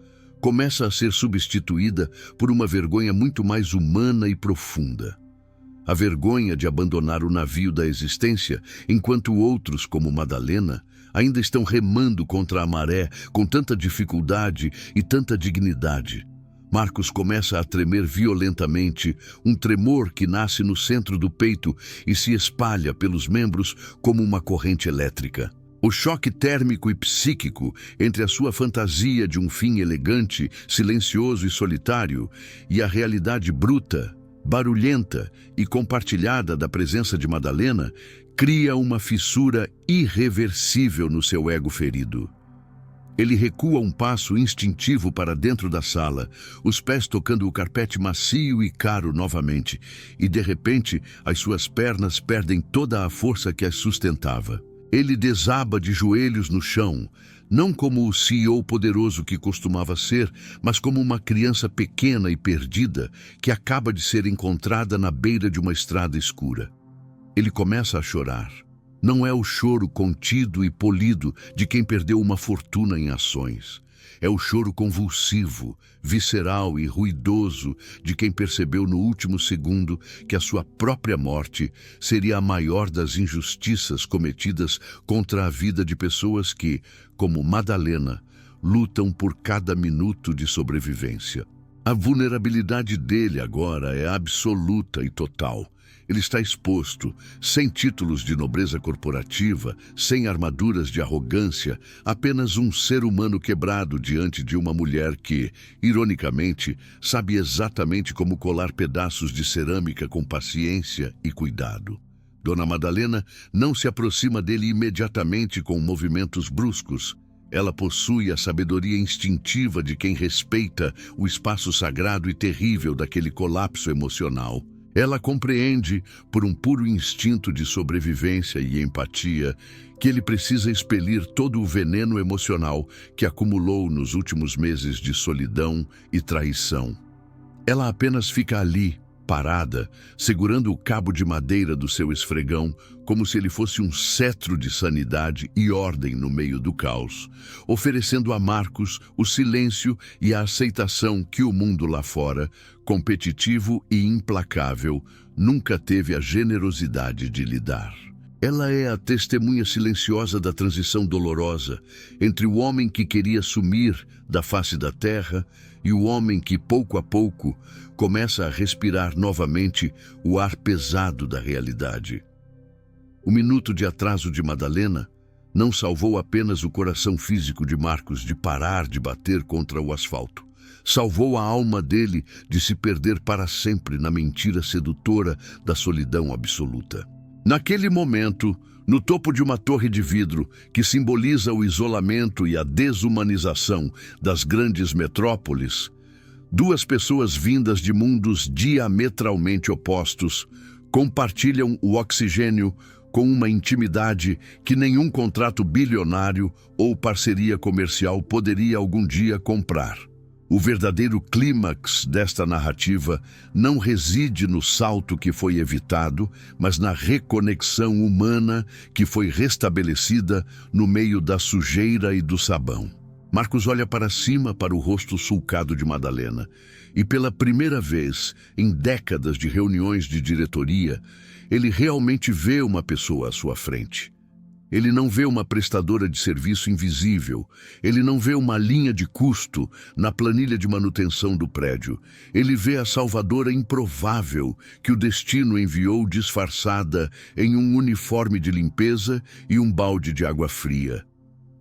começa a ser substituída por uma vergonha muito mais humana e profunda. A vergonha de abandonar o navio da existência, enquanto outros, como Madalena, ainda estão remando contra a maré com tanta dificuldade e tanta dignidade. Marcos começa a tremer violentamente, um tremor que nasce no centro do peito e se espalha pelos membros como uma corrente elétrica. O choque térmico e psíquico entre a sua fantasia de um fim elegante, silencioso e solitário e a realidade bruta, barulhenta e compartilhada da presença de Madalena cria uma fissura irreversível no seu ego ferido. Ele recua um passo instintivo para dentro da sala, os pés tocando o carpete macio e caro novamente, e de repente as suas pernas perdem toda a força que as sustentava. Ele desaba de joelhos no chão, não como o CEO poderoso que costumava ser, mas como uma criança pequena e perdida que acaba de ser encontrada na beira de uma estrada escura. Ele começa a chorar. Não é o choro contido e polido de quem perdeu uma fortuna em ações. É o choro convulsivo, visceral e ruidoso de quem percebeu no último segundo que a sua própria morte seria a maior das injustiças cometidas contra a vida de pessoas que, como Madalena, lutam por cada minuto de sobrevivência. A vulnerabilidade dele agora é absoluta e total. Ele está exposto, sem títulos de nobreza corporativa, sem armaduras de arrogância, apenas um ser humano quebrado diante de uma mulher que, ironicamente, sabe exatamente como colar pedaços de cerâmica com paciência e cuidado. Dona Madalena não se aproxima dele imediatamente com movimentos bruscos. Ela possui a sabedoria instintiva de quem respeita o espaço sagrado e terrível daquele colapso emocional. Ela compreende, por um puro instinto de sobrevivência e empatia, que ele precisa expelir todo o veneno emocional que acumulou nos últimos meses de solidão e traição. Ela apenas fica ali, parada, segurando o cabo de madeira do seu esfregão, como se ele fosse um cetro de sanidade e ordem no meio do caos, oferecendo a Marcos o silêncio e a aceitação que o mundo lá fora, competitivo e implacável, nunca teve a generosidade de lhe dar. Ela é a testemunha silenciosa da transição dolorosa entre o homem que queria sumir da face da terra e o homem que, pouco a pouco, começa a respirar novamente o ar pesado da realidade. O minuto de atraso de Madalena não salvou apenas o coração físico de Marcos de parar de bater contra o asfalto. salvou a alma dele de se perder para sempre na mentira sedutora da solidão absoluta. Naquele momento, no topo de uma torre de vidro que simboliza o isolamento e a desumanização das grandes metrópoles, duas pessoas vindas de mundos diametralmente opostos compartilham o oxigênio com uma intimidade que nenhum contrato bilionário ou parceria comercial poderia algum dia comprar. O verdadeiro clímax desta narrativa não reside no salto que foi evitado, mas na reconexão humana que foi restabelecida no meio da sujeira e do sabão. Marcos olha para cima para o rosto sulcado de Madalena e, pela primeira vez em décadas de reuniões de diretoria, ele realmente vê uma pessoa à sua frente. Ele não vê uma prestadora de serviço invisível. Ele não vê uma linha de custo na planilha de manutenção do prédio. Ele vê a salvadora improvável que o destino enviou disfarçada em um uniforme de limpeza e um balde de água fria.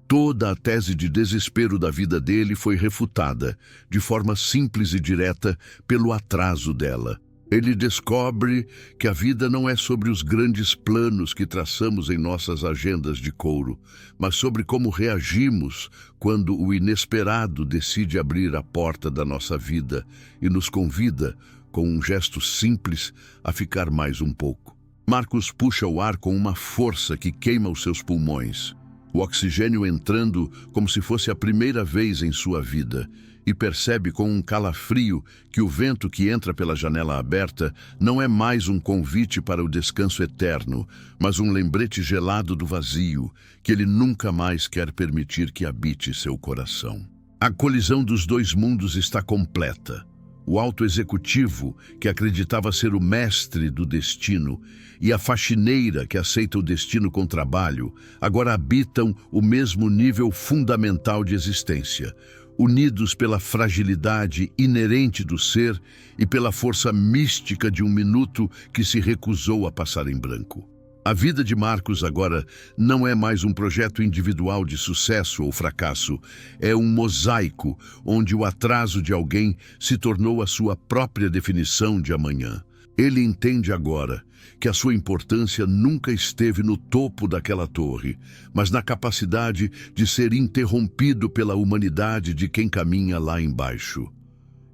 Toda a tese de desespero da vida dele foi refutada, de forma simples e direta, pelo atraso dela. Ele descobre que a vida não é sobre os grandes planos que traçamos em nossas agendas de couro, mas sobre como reagimos quando o inesperado decide abrir a porta da nossa vida e nos convida, com um gesto simples, a ficar mais um pouco. Marcos puxa o ar com uma força que queima os seus pulmões, o oxigênio entrando como se fosse a primeira vez em sua vida, e percebe com um calafrio que o vento que entra pela janela aberta não é mais um convite para o descanso eterno, mas um lembrete gelado do vazio, que ele nunca mais quer permitir que habite seu coração. A colisão dos dois mundos está completa. O alto executivo, que acreditava ser o mestre do destino, e a faxineira, que aceita o destino com trabalho, agora habitam o mesmo nível fundamental de existência, unidos pela fragilidade inerente do ser e pela força mística de um minuto que se recusou a passar em branco. A vida de Marcos agora não é mais um projeto individual de sucesso ou fracasso, é um mosaico onde o atraso de alguém se tornou a sua própria definição de amanhã. Ele entende agora que a sua importância nunca esteve no topo daquela torre, mas na capacidade de ser interrompido pela humanidade de quem caminha lá embaixo.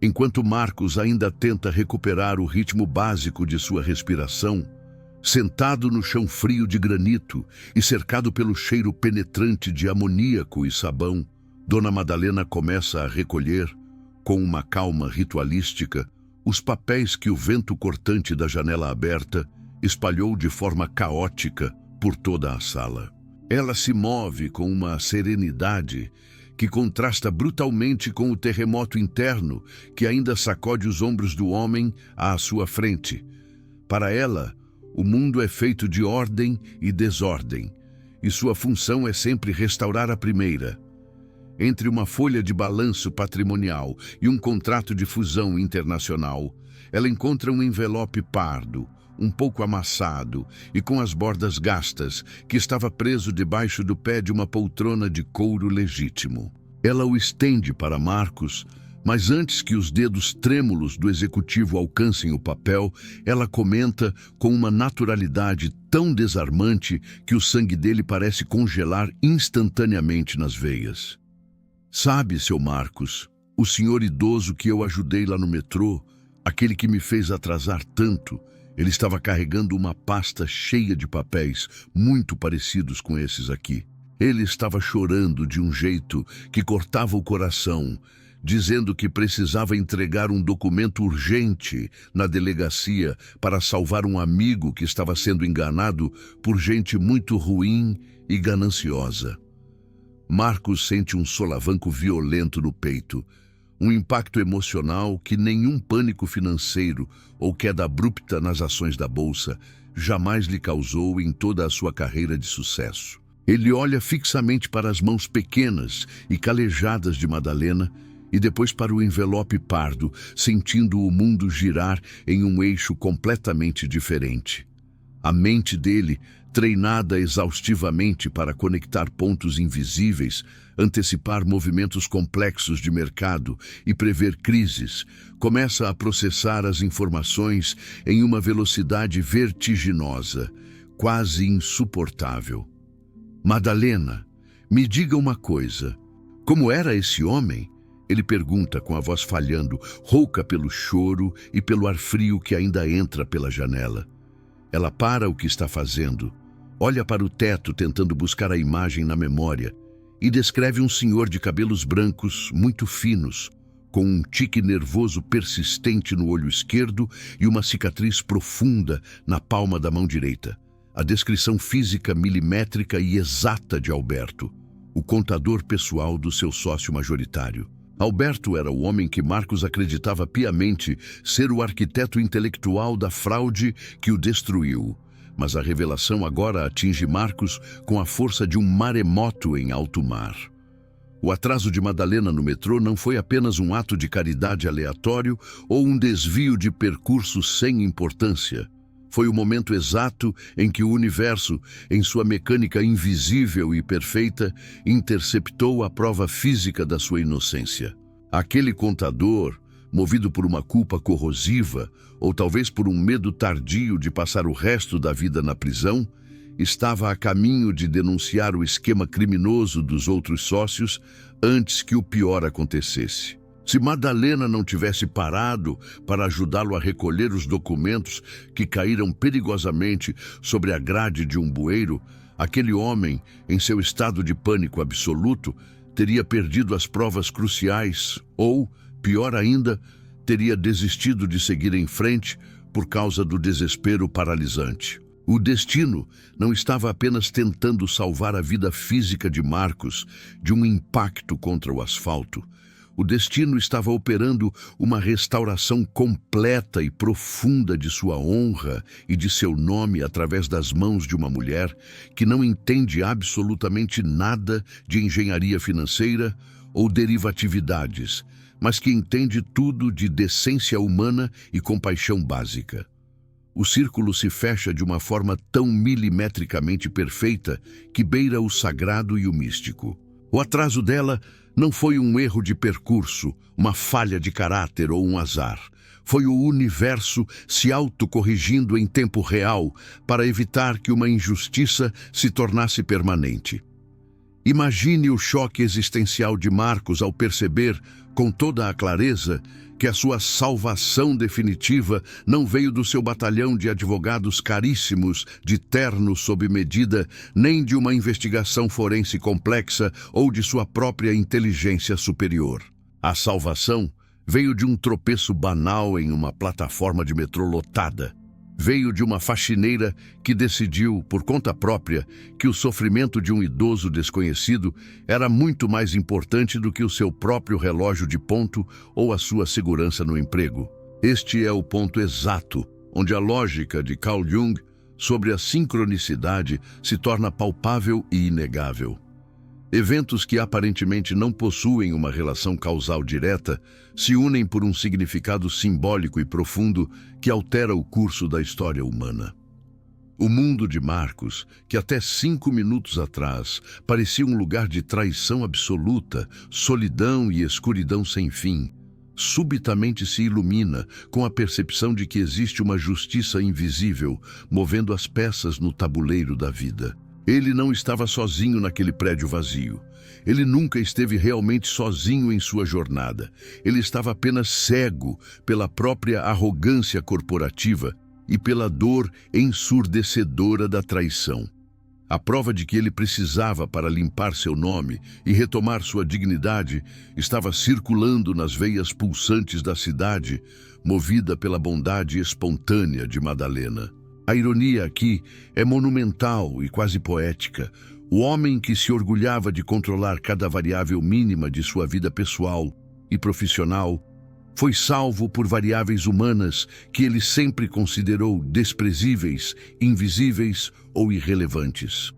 Enquanto Marcos ainda tenta recuperar o ritmo básico de sua respiração, sentado no chão frio de granito e cercado pelo cheiro penetrante de amoníaco e sabão, Dona Madalena começa a recolher, com uma calma ritualística, os papéis que o vento cortante da janela aberta espalhou de forma caótica por toda a sala. Ela se move com uma serenidade que contrasta brutalmente com o terremoto interno que ainda sacode os ombros do homem à sua frente. Para ela, o mundo é feito de ordem e desordem, e sua função é sempre restaurar a primeira. Entre uma folha de balanço patrimonial e um contrato de fusão internacional, ela encontra um envelope pardo, um pouco amassado e com as bordas gastas, que estava preso debaixo do pé de uma poltrona de couro legítimo. Ela o estende para Marcos, mas antes que os dedos trêmulos do executivo alcancem o papel, ela comenta com uma naturalidade tão desarmante que o sangue dele parece congelar instantaneamente nas veias. Sabe, seu Marcos, o senhor idoso que eu ajudei lá no metrô, aquele que me fez atrasar tanto, ele estava carregando uma pasta cheia de papéis muito parecidos com esses aqui. Ele estava chorando de um jeito que cortava o coração, dizendo que precisava entregar um documento urgente na delegacia para salvar um amigo que estava sendo enganado por gente muito ruim e gananciosa. Marcos sente um solavanco violento no peito, um impacto emocional que nenhum pânico financeiro ou queda abrupta nas ações da bolsa jamais lhe causou em toda a sua carreira de sucesso. Ele olha fixamente para as mãos pequenas e calejadas de Madalena e depois para o envelope pardo, sentindo o mundo girar em um eixo completamente diferente. A mente dele, treinada exaustivamente para conectar pontos invisíveis, antecipar movimentos complexos de mercado e prever crises, começa a processar as informações em uma velocidade vertiginosa, quase insuportável. Madalena, me diga uma coisa. Como era esse homem? Ele pergunta com a voz falhando, rouca pelo choro e pelo ar frio que ainda entra pela janela. Ela para o que está fazendo, olha para o teto tentando buscar a imagem na memória e descreve um senhor de cabelos brancos muito finos, com um tique nervoso persistente no olho esquerdo e uma cicatriz profunda na palma da mão direita. A descrição física milimétrica e exata de Alberto, o contador pessoal do seu sócio majoritário. Alberto era o homem que Marcos acreditava piamente ser o arquiteto intelectual da fraude que o destruiu. Mas a revelação agora atinge Marcos com a força de um maremoto em alto mar. O atraso de Madalena no metrô não foi apenas um ato de caridade aleatório ou um desvio de percurso sem importância. Foi o momento exato em que o universo, em sua mecânica invisível e perfeita, interceptou a prova física da sua inocência. Aquele contador, movido por uma culpa corrosiva, ou talvez por um medo tardio de passar o resto da vida na prisão, estava a caminho de denunciar o esquema criminoso dos outros sócios antes que o pior acontecesse. Se Madalena não tivesse parado para ajudá-lo a recolher os documentos que caíram perigosamente sobre a grade de um bueiro, aquele homem, em seu estado de pânico absoluto, teria perdido as provas cruciais ou, pior ainda, teria desistido de seguir em frente por causa do desespero paralisante. O destino não estava apenas tentando salvar a vida física de Marcos de um impacto contra o asfalto. O destino estava operando uma restauração completa e profunda de sua honra e de seu nome através das mãos de uma mulher que não entende absolutamente nada de engenharia financeira ou derivatividades, mas que entende tudo de decência humana e compaixão básica. O círculo se fecha de uma forma tão milimetricamente perfeita que beira o sagrado e o místico. O atraso dela não foi um erro de percurso, uma falha de caráter ou um azar. Foi o universo se autocorrigindo em tempo real para evitar que uma injustiça se tornasse permanente. Imagine o choque existencial de Marcos ao perceber, com toda a clareza, que a sua salvação definitiva não veio do seu batalhão de advogados caríssimos, de terno sob medida, nem de uma investigação forense complexa ou de sua própria inteligência superior. A salvação veio de um tropeço banal em uma plataforma de metrô lotada. Veio de uma faxineira que decidiu, por conta própria, que o sofrimento de um idoso desconhecido era muito mais importante do que o seu próprio relógio de ponto ou a sua segurança no emprego. Este é o ponto exato onde a lógica de Carl Jung sobre a sincronicidade se torna palpável e inegável. Eventos que aparentemente não possuem uma relação causal direta se unem por um significado simbólico e profundo que altera o curso da história humana. O mundo de Marcos, que até 5 minutos atrás parecia um lugar de traição absoluta, solidão e escuridão sem fim, subitamente se ilumina com a percepção de que existe uma justiça invisível movendo as peças no tabuleiro da vida. Ele não estava sozinho naquele prédio vazio. Ele nunca esteve realmente sozinho em sua jornada. Ele estava apenas cego pela própria arrogância corporativa e pela dor ensurdecedora da traição. A prova de que ele precisava para limpar seu nome e retomar sua dignidade estava circulando nas veias pulsantes da cidade, movida pela bondade espontânea de Madalena. A ironia aqui é monumental e quase poética. O homem que se orgulhava de controlar cada variável mínima de sua vida pessoal e profissional foi salvo por variáveis humanas que ele sempre considerou desprezíveis, invisíveis ou irrelevantes.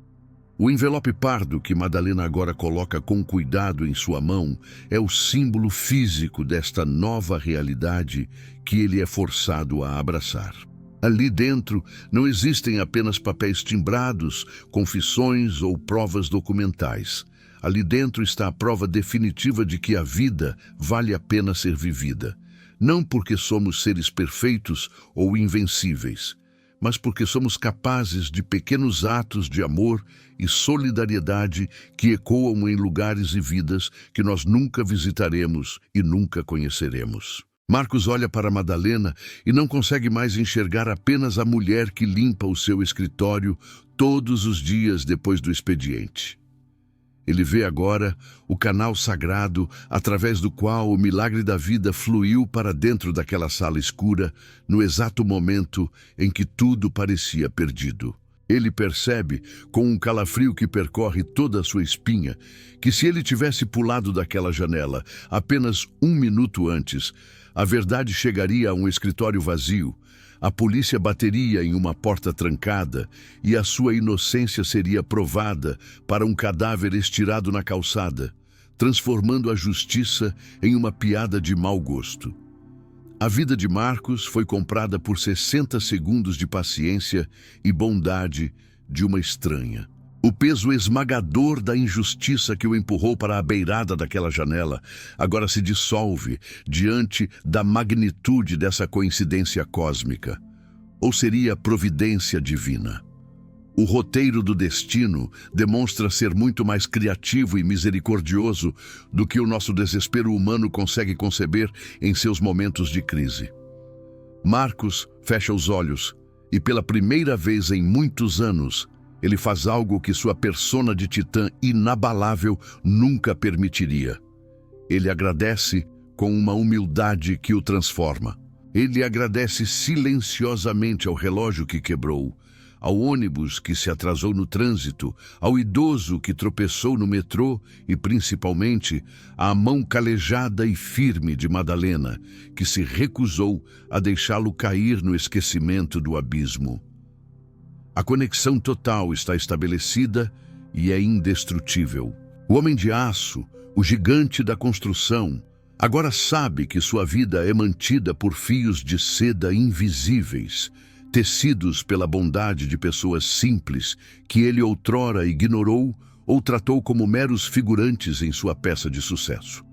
O envelope pardo que Madalena agora coloca com cuidado em sua mão é o símbolo físico desta nova realidade que ele é forçado a abraçar. Ali dentro não existem apenas papéis timbrados, confissões ou provas documentais. Ali dentro está a prova definitiva de que a vida vale a pena ser vivida. Não porque somos seres perfeitos ou invencíveis, mas porque somos capazes de pequenos atos de amor e solidariedade que ecoam em lugares e vidas que nós nunca visitaremos e nunca conheceremos. Marcos olha para Madalena e não consegue mais enxergar apenas a mulher que limpa o seu escritório todos os dias depois do expediente. Ele vê agora o canal sagrado através do qual o milagre da vida fluiu para dentro daquela sala escura no exato momento em que tudo parecia perdido. Ele percebe, com um calafrio que percorre toda a sua espinha, que se ele tivesse pulado daquela janela apenas um minuto antes, a verdade chegaria a um escritório vazio, a polícia bateria em uma porta trancada e a sua inocência seria provada para um cadáver estirado na calçada, transformando a justiça em uma piada de mau gosto. A vida de Marcos foi comprada por 60 segundos de paciência e bondade de uma estranha. O peso esmagador da injustiça que o empurrou para a beirada daquela janela agora se dissolve diante da magnitude dessa coincidência cósmica. Ou seria providência divina? O roteiro do destino demonstra ser muito mais criativo e misericordioso do que o nosso desespero humano consegue conceber em seus momentos de crise. Marcos fecha os olhos e, pela primeira vez em muitos anos, ele faz algo que sua persona de titã inabalável nunca permitiria. Ele agradece com uma humildade que o transforma. Ele agradece silenciosamente ao relógio que quebrou, ao ônibus que se atrasou no trânsito, ao idoso que tropeçou no metrô e, principalmente, à mão calejada e firme de Madalena, que se recusou a deixá-lo cair no esquecimento do abismo. A conexão total está estabelecida e é indestrutível. O homem de aço, o gigante da construção, agora sabe que sua vida é mantida por fios de seda invisíveis, tecidos pela bondade de pessoas simples que ele outrora ignorou ou tratou como meros figurantes em sua peça de sucesso.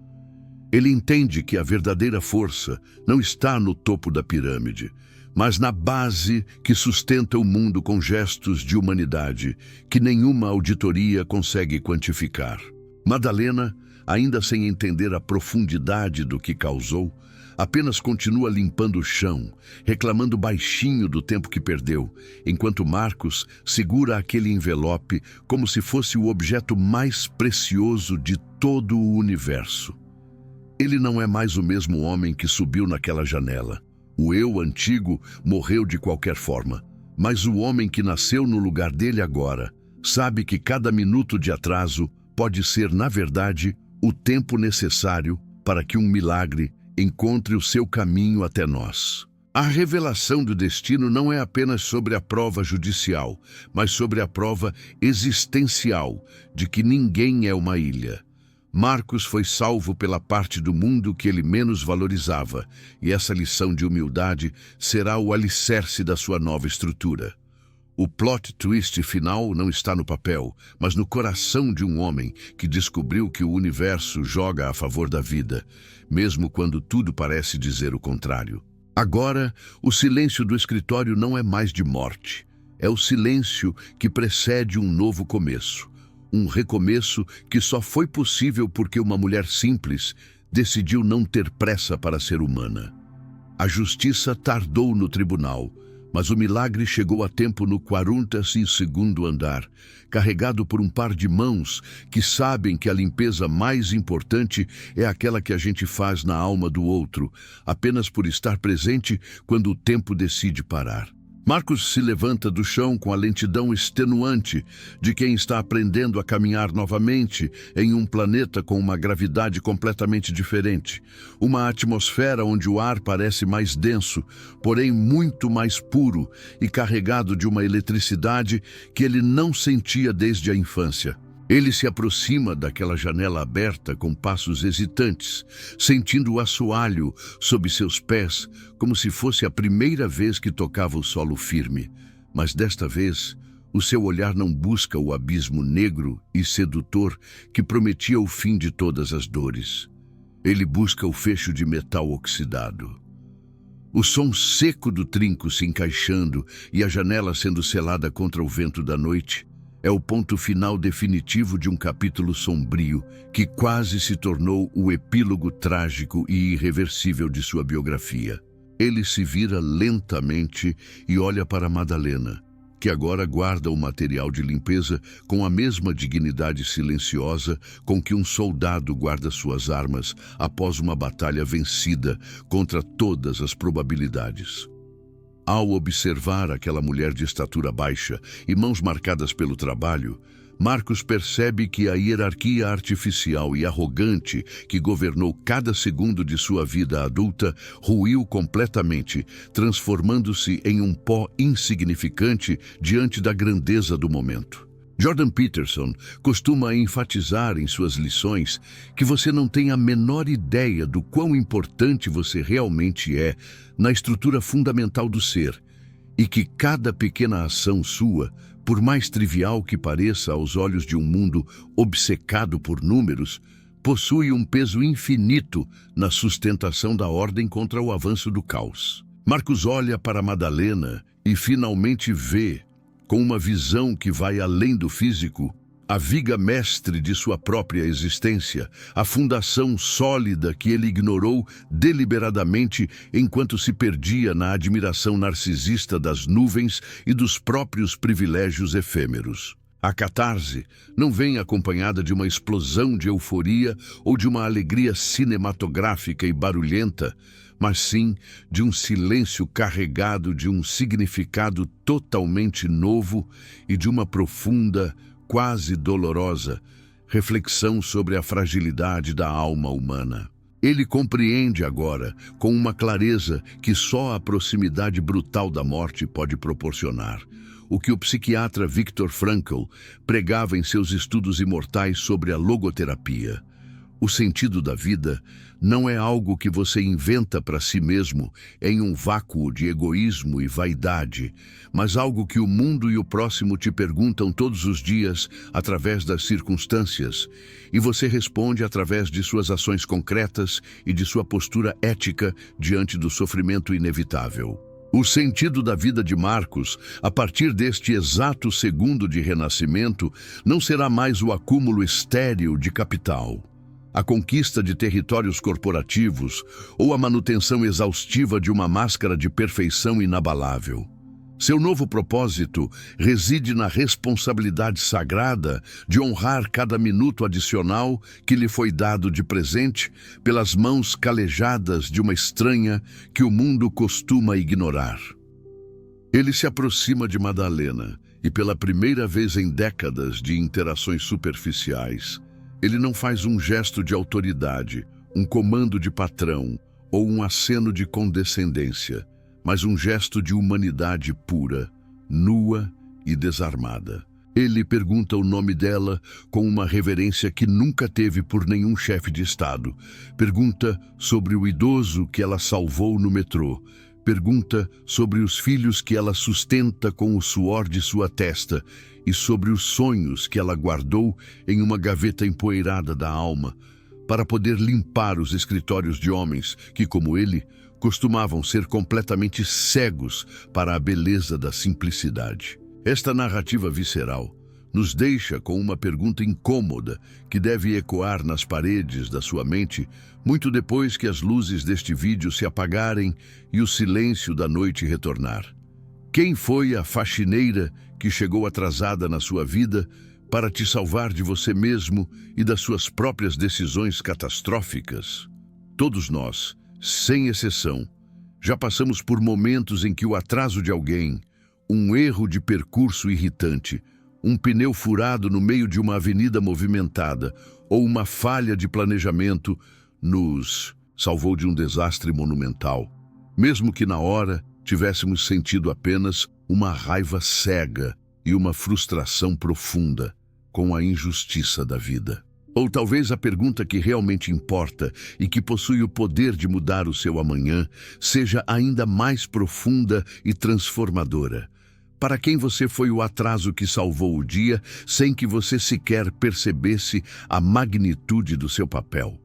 Ele entende que a verdadeira força não está no topo da pirâmide, mas na base que sustenta o mundo com gestos de humanidade que nenhuma auditoria consegue quantificar. Madalena, ainda sem entender a profundidade do que causou, apenas continua limpando o chão, reclamando baixinho do tempo que perdeu, enquanto Marcos segura aquele envelope como se fosse o objeto mais precioso de todo o universo. Ele não é mais o mesmo homem que subiu naquela janela. O eu antigo morreu de qualquer forma, mas o homem que nasceu no lugar dele agora sabe que cada minuto de atraso pode ser, na verdade, o tempo necessário para que um milagre encontre o seu caminho até nós. A revelação do destino não é apenas sobre a prova judicial, mas sobre a prova existencial de que ninguém é uma ilha. Marcos foi salvo pela parte do mundo que ele menos valorizava, e essa lição de humildade será o alicerce da sua nova estrutura. O plot twist final não está no papel, mas no coração de um homem que descobriu que o universo joga a favor da vida, mesmo quando tudo parece dizer o contrário. Agora, o silêncio do escritório não é mais de morte. É o silêncio que precede um novo começo. Um recomeço que só foi possível porque uma mulher simples decidiu não ter pressa para ser humana. A justiça tardou no tribunal, mas o milagre chegou a tempo no 42º andar, carregado por um par de mãos que sabem que a limpeza mais importante é aquela que a gente faz na alma do outro, apenas por estar presente quando o tempo decide parar. Marcos se levanta do chão com a lentidão extenuante de quem está aprendendo a caminhar novamente em um planeta com uma gravidade completamente diferente. Uma atmosfera onde o ar parece mais denso, porém muito mais puro e carregado de uma eletricidade que ele não sentia desde a infância. Ele se aproxima daquela janela aberta com passos hesitantes, sentindo o assoalho sob seus pés, como se fosse a primeira vez que tocava o solo firme. Mas desta vez, o seu olhar não busca o abismo negro e sedutor que prometia o fim de todas as dores. Ele busca o fecho de metal oxidado. O som seco do trinco se encaixando e a janela sendo selada contra o vento da noite é o ponto final definitivo de um capítulo sombrio que quase se tornou o epílogo trágico e irreversível de sua biografia. Ele se vira lentamente e olha para Madalena, que agora guarda o material de limpeza com a mesma dignidade silenciosa com que um soldado guarda suas armas após uma batalha vencida contra todas as probabilidades. Ao observar aquela mulher de estatura baixa e mãos marcadas pelo trabalho, Marcos percebe que a hierarquia artificial e arrogante que governou cada segundo de sua vida adulta ruiu completamente, transformando-se em um pó insignificante diante da grandeza do momento. Jordan Peterson costuma enfatizar em suas lições que você não tem a menor ideia do quão importante você realmente é na estrutura fundamental do ser, e que cada pequena ação sua, por mais trivial que pareça aos olhos de um mundo obcecado por números, possui um peso infinito na sustentação da ordem contra o avanço do caos. Marcos olha para Madalena e finalmente vê, com uma visão que vai além do físico, a viga mestre de sua própria existência, a fundação sólida que ele ignorou deliberadamente enquanto se perdia na admiração narcisista das nuvens e dos próprios privilégios efêmeros. A catarse não vem acompanhada de uma explosão de euforia ou de uma alegria cinematográfica e barulhenta, mas sim de um silêncio carregado de um significado totalmente novo e de uma profunda, quase dolorosa, reflexão sobre a fragilidade da alma humana. Ele compreende agora, com uma clareza que só a proximidade brutal da morte pode proporcionar, o que o psiquiatra Viktor Frankl pregava em seus estudos imortais sobre a logoterapia. O sentido da vida não é algo que você inventa para si mesmo em um vácuo de egoísmo e vaidade, mas algo que o mundo e o próximo te perguntam todos os dias através das circunstâncias, e você responde através de suas ações concretas e de sua postura ética diante do sofrimento inevitável. O sentido da vida de Marcos, a partir deste exato segundo de renascimento, não será mais o acúmulo estéril de capital, a conquista de territórios corporativos ou a manutenção exaustiva de uma máscara de perfeição inabalável. Seu novo propósito reside na responsabilidade sagrada de honrar cada minuto adicional que lhe foi dado de presente pelas mãos calejadas de uma estranha que o mundo costuma ignorar. Ele se aproxima de Madalena e, pela primeira vez em décadas de interações superficiais, ele não faz um gesto de autoridade, um comando de patrão ou um aceno de condescendência, mas um gesto de humanidade pura, nua e desarmada. Ele pergunta o nome dela com uma reverência que nunca teve por nenhum chefe de Estado. Pergunta sobre o idoso que ela salvou no metrô. Pergunta sobre os filhos que ela sustenta com o suor de sua testa e sobre os sonhos que ela guardou em uma gaveta empoeirada da alma, para poder limpar os escritórios de homens que, como ele, costumavam ser completamente cegos para a beleza da simplicidade. Esta narrativa visceral nos deixa com uma pergunta incômoda que deve ecoar nas paredes da sua mente muito depois que as luzes deste vídeo se apagarem e o silêncio da noite retornar. Quem foi a faxineira que chegou atrasada na sua vida para te salvar de você mesmo e das suas próprias decisões catastróficas? Todos nós, sem exceção, já passamos por momentos em que o atraso de alguém, um erro de percurso irritante, um pneu furado no meio de uma avenida movimentada ou uma falha de planejamento nos salvou de um desastre monumental, mesmo que na hora tivéssemos sentido apenas uma raiva cega e uma frustração profunda. com a injustiça da vida. Ou talvez a pergunta que realmente importa e que possui o poder de mudar o seu amanhã seja ainda mais profunda e transformadora. Para quem você foi o atraso que salvou o dia sem que você sequer percebesse a magnitude do seu papel?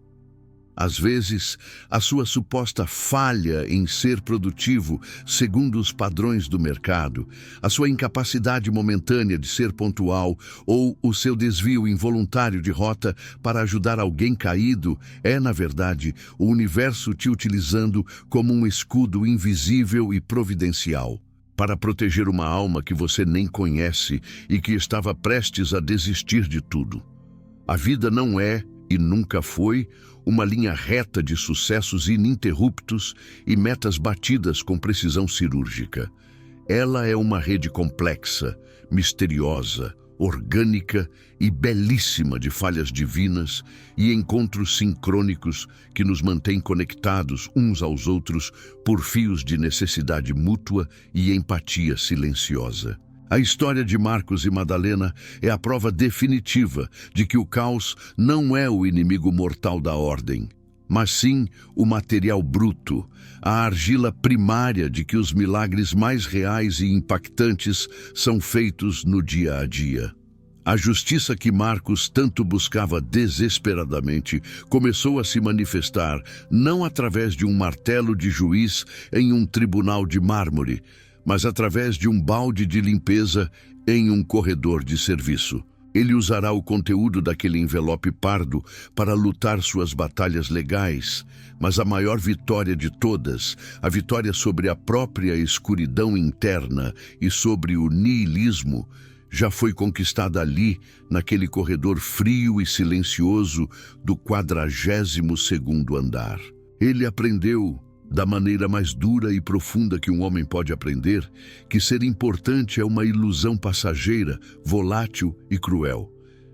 Às vezes, a sua suposta falha em ser produtivo segundo os padrões do mercado, a sua incapacidade momentânea de ser pontual ou o seu desvio involuntário de rota para ajudar alguém caído é, na verdade, o universo te utilizando como um escudo invisível e providencial para proteger uma alma que você nem conhece e que estava prestes a desistir de tudo. A vida não é, e nunca foi, uma linha reta de sucessos ininterruptos e metas batidas com precisão cirúrgica. Ela é uma rede complexa, misteriosa, orgânica e belíssima de falhas divinas e encontros sincrônicos que nos mantêm conectados uns aos outros por fios de necessidade mútua e empatia silenciosa. A história de Marcos e Madalena é a prova definitiva de que o caos não é o inimigo mortal da ordem, mas sim o material bruto, a argila primária de que os milagres mais reais e impactantes são feitos no dia a dia. A justiça que Marcos tanto buscava desesperadamente começou a se manifestar não através de um martelo de juiz em um tribunal de mármore, mas através de um balde de limpeza em um corredor de serviço. Ele usará o conteúdo daquele envelope pardo para lutar suas batalhas legais, mas a maior vitória de todas, a vitória sobre a própria escuridão interna e sobre o niilismo, já foi conquistada ali, naquele corredor frio e silencioso do 42º andar. Ele aprendeu, da maneira mais dura e profunda que um homem pode aprender, que ser importante é uma ilusão passageira, volátil e cruel.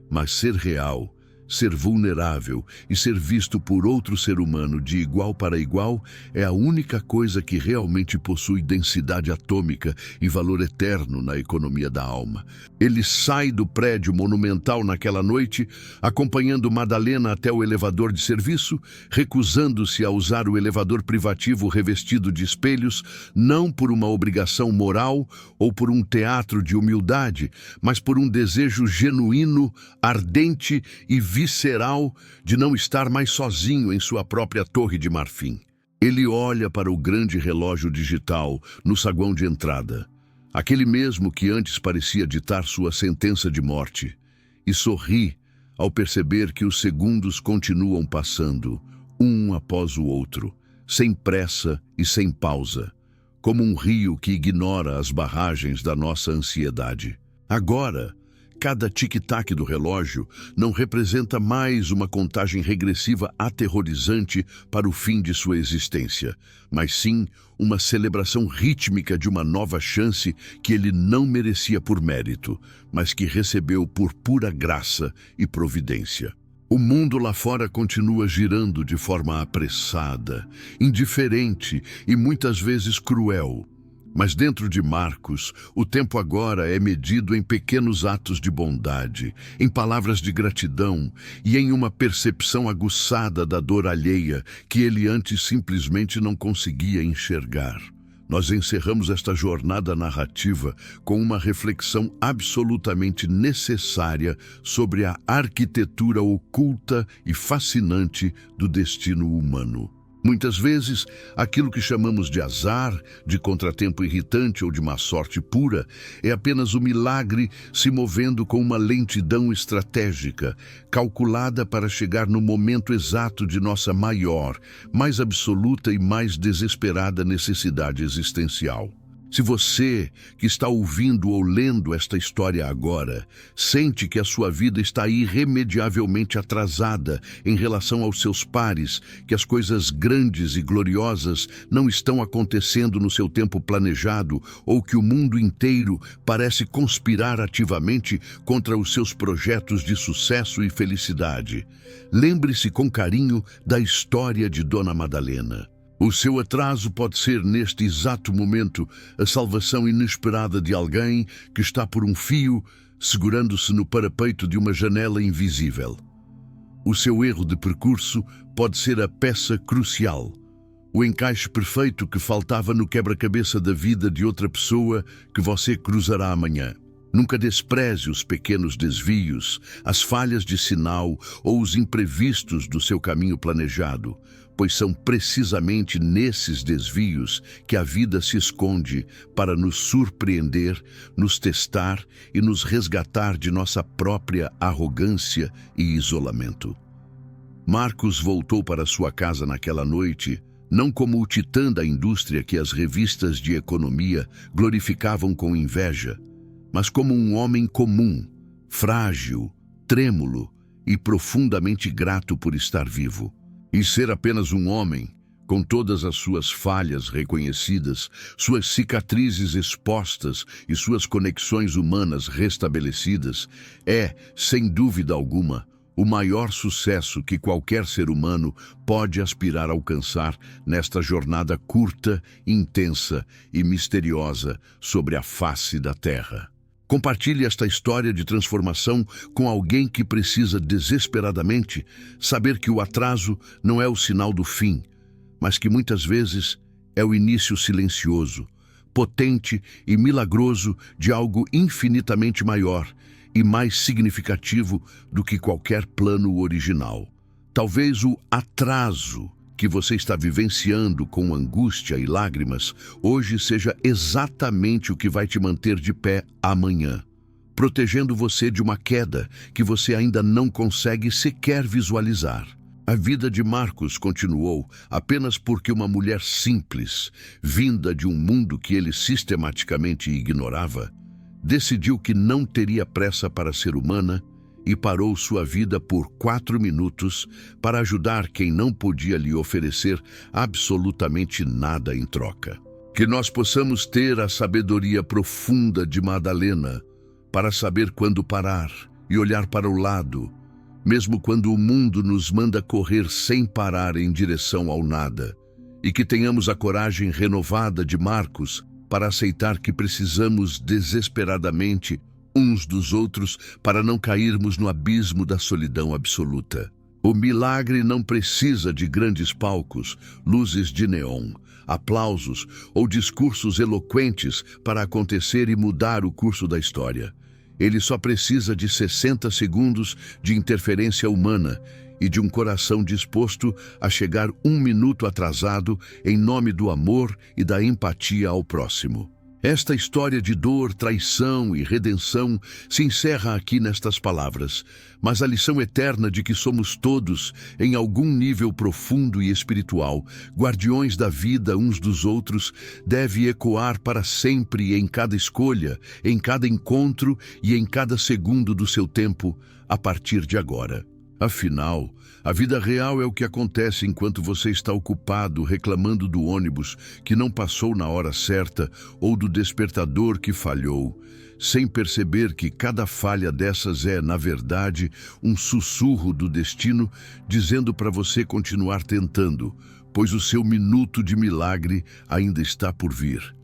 Mas ser real, ser vulnerável e ser visto por outro ser humano de igual para igual é a única coisa que realmente possui densidade atômica e valor eterno na economia da alma. Ele sai do prédio monumental naquela noite, acompanhando Madalena até o elevador de serviço, recusando-se a usar o elevador privativo revestido de espelhos, não por uma obrigação moral ou por um teatro de humildade, mas por um desejo genuíno, ardente e visceral de não estar mais sozinho em sua própria torre de marfim. Ele olha para o grande relógio digital no saguão de entrada, aquele mesmo que antes parecia ditar sua sentença de morte, e sorri ao perceber que os segundos continuam passando, um após o outro, sem pressa e sem pausa, como um rio que ignora as barragens da nossa ansiedade. Agora, cada tic-tac do relógio não representa mais uma contagem regressiva aterrorizante para o fim de sua existência, mas sim uma celebração rítmica de uma nova chance que ele não merecia por mérito, mas que recebeu por pura graça e providência. O mundo lá fora continua girando de forma apressada, indiferente e muitas vezes cruel. Mas dentro de Marcos, o tempo agora é medido em pequenos atos de bondade, em palavras de gratidão e em uma percepção aguçada da dor alheia que ele antes simplesmente não conseguia enxergar. Nós encerramos esta jornada narrativa com uma reflexão absolutamente necessária sobre a arquitetura oculta e fascinante do destino humano. Muitas vezes, aquilo que chamamos de azar, de contratempo irritante ou de má sorte pura, é apenas o milagre se movendo com uma lentidão estratégica, calculada para chegar no momento exato de nossa maior, mais absoluta e mais desesperada necessidade existencial. Se você, que está ouvindo ou lendo esta história agora, sente que a sua vida está irremediavelmente atrasada em relação aos seus pares, que as coisas grandes e gloriosas não estão acontecendo no seu tempo planejado, ou que o mundo inteiro parece conspirar ativamente contra os seus projetos de sucesso e felicidade, lembre-se com carinho da história de Dona Madalena. O seu atraso pode ser, neste exato momento, a salvação inesperada de alguém que está por um fio, segurando-se no parapeito de uma janela invisível. O seu erro de percurso pode ser a peça crucial, o encaixe perfeito que faltava no quebra-cabeça da vida de outra pessoa que você cruzará amanhã. Nunca despreze os pequenos desvios, as falhas de sinal ou os imprevistos do seu caminho planejado, pois são precisamente nesses desvios que a vida se esconde para nos surpreender, nos testar e nos resgatar de nossa própria arrogância e isolamento. Marcos voltou para sua casa naquela noite, não como o titã da indústria que as revistas de economia glorificavam com inveja, mas como um homem comum, frágil, trêmulo e profundamente grato por estar vivo. E ser apenas um homem, com todas as suas falhas reconhecidas, suas cicatrizes expostas e suas conexões humanas restabelecidas, é, sem dúvida alguma, o maior sucesso que qualquer ser humano pode aspirar a alcançar nesta jornada curta, intensa e misteriosa sobre a face da Terra. Compartilhe esta história de transformação com alguém que precisa desesperadamente saber que o atraso não é o sinal do fim, mas que muitas vezes é o início silencioso, potente e milagroso de algo infinitamente maior e mais significativo do que qualquer plano original. Talvez o atraso que você está vivenciando com angústia e lágrimas, hoje seja exatamente o que vai te manter de pé amanhã, protegendo você de uma queda que você ainda não consegue sequer visualizar. A vida de Marcos continuou apenas porque uma mulher simples, vinda de um mundo que ele sistematicamente ignorava, decidiu que não teria pressa para ser humana e parou sua vida por 4 minutos para ajudar quem não podia lhe oferecer absolutamente nada em troca. Que nós possamos ter a sabedoria profunda de Madalena para saber quando parar e olhar para o lado, mesmo quando o mundo nos manda correr sem parar em direção ao nada, e que tenhamos a coragem renovada de Marcos para aceitar que precisamos desesperadamente uns dos outros para não cairmos no abismo da solidão absoluta. O milagre não precisa de grandes palcos, luzes de neon, aplausos ou discursos eloquentes para acontecer e mudar o curso da história. Ele só precisa de 60 segundos de interferência humana e de um coração disposto a chegar 1 minuto atrasado em nome do amor e da empatia ao próximo. Esta história de dor, traição e redenção se encerra aqui nestas palavras, mas a lição eterna de que somos todos, em algum nível profundo e espiritual, guardiões da vida uns dos outros, deve ecoar para sempre em cada escolha, em cada encontro e em cada segundo do seu tempo, a partir de agora. Afinal, a vida real é o que acontece enquanto você está ocupado reclamando do ônibus que não passou na hora certa ou do despertador que falhou, sem perceber que cada falha dessas é, na verdade, um sussurro do destino dizendo para você continuar tentando, pois o seu minuto de milagre ainda está por vir.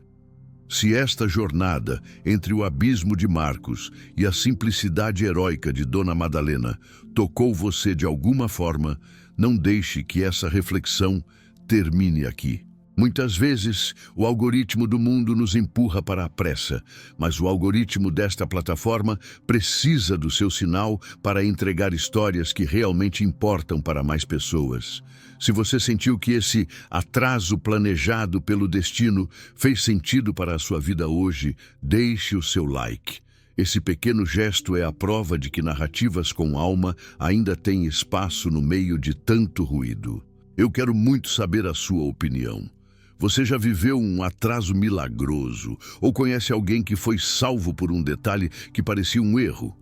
Se esta jornada entre o abismo de Marcos e a simplicidade heróica de Dona Madalena tocou você de alguma forma, não deixe que essa reflexão termine aqui. Muitas vezes, o algoritmo do mundo nos empurra para a pressa, mas o algoritmo desta plataforma precisa do seu sinal para entregar histórias que realmente importam para mais pessoas. Se você sentiu que esse atraso planejado pelo destino fez sentido para a sua vida hoje, deixe o seu like. Esse pequeno gesto é a prova de que narrativas com alma ainda têm espaço no meio de tanto ruído. Eu quero muito saber a sua opinião. Você já viveu um atraso milagroso ou conhece alguém que foi salvo por um detalhe que parecia um erro?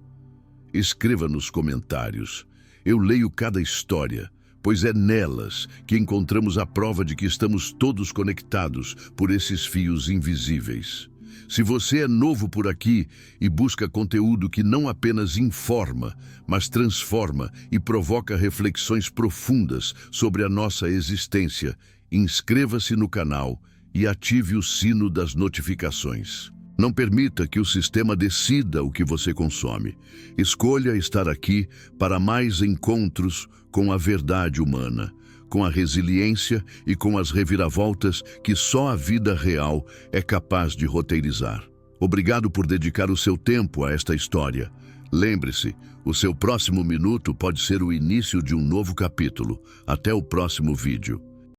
Escreva nos comentários. Eu leio cada história, pois é nelas que encontramos a prova de que estamos todos conectados por esses fios invisíveis. Se você é novo por aqui e busca conteúdo que não apenas informa, mas transforma e provoca reflexões profundas sobre a nossa existência, inscreva-se no canal e ative o sino das notificações. Não permita que o sistema decida o que você consome. Escolha estar aqui para mais encontros com a verdade humana, com a resiliência e com as reviravoltas que só a vida real é capaz de roteirizar. Obrigado por dedicar o seu tempo a esta história. Lembre-se, o seu próximo minuto pode ser o início de um novo capítulo. Até o próximo vídeo.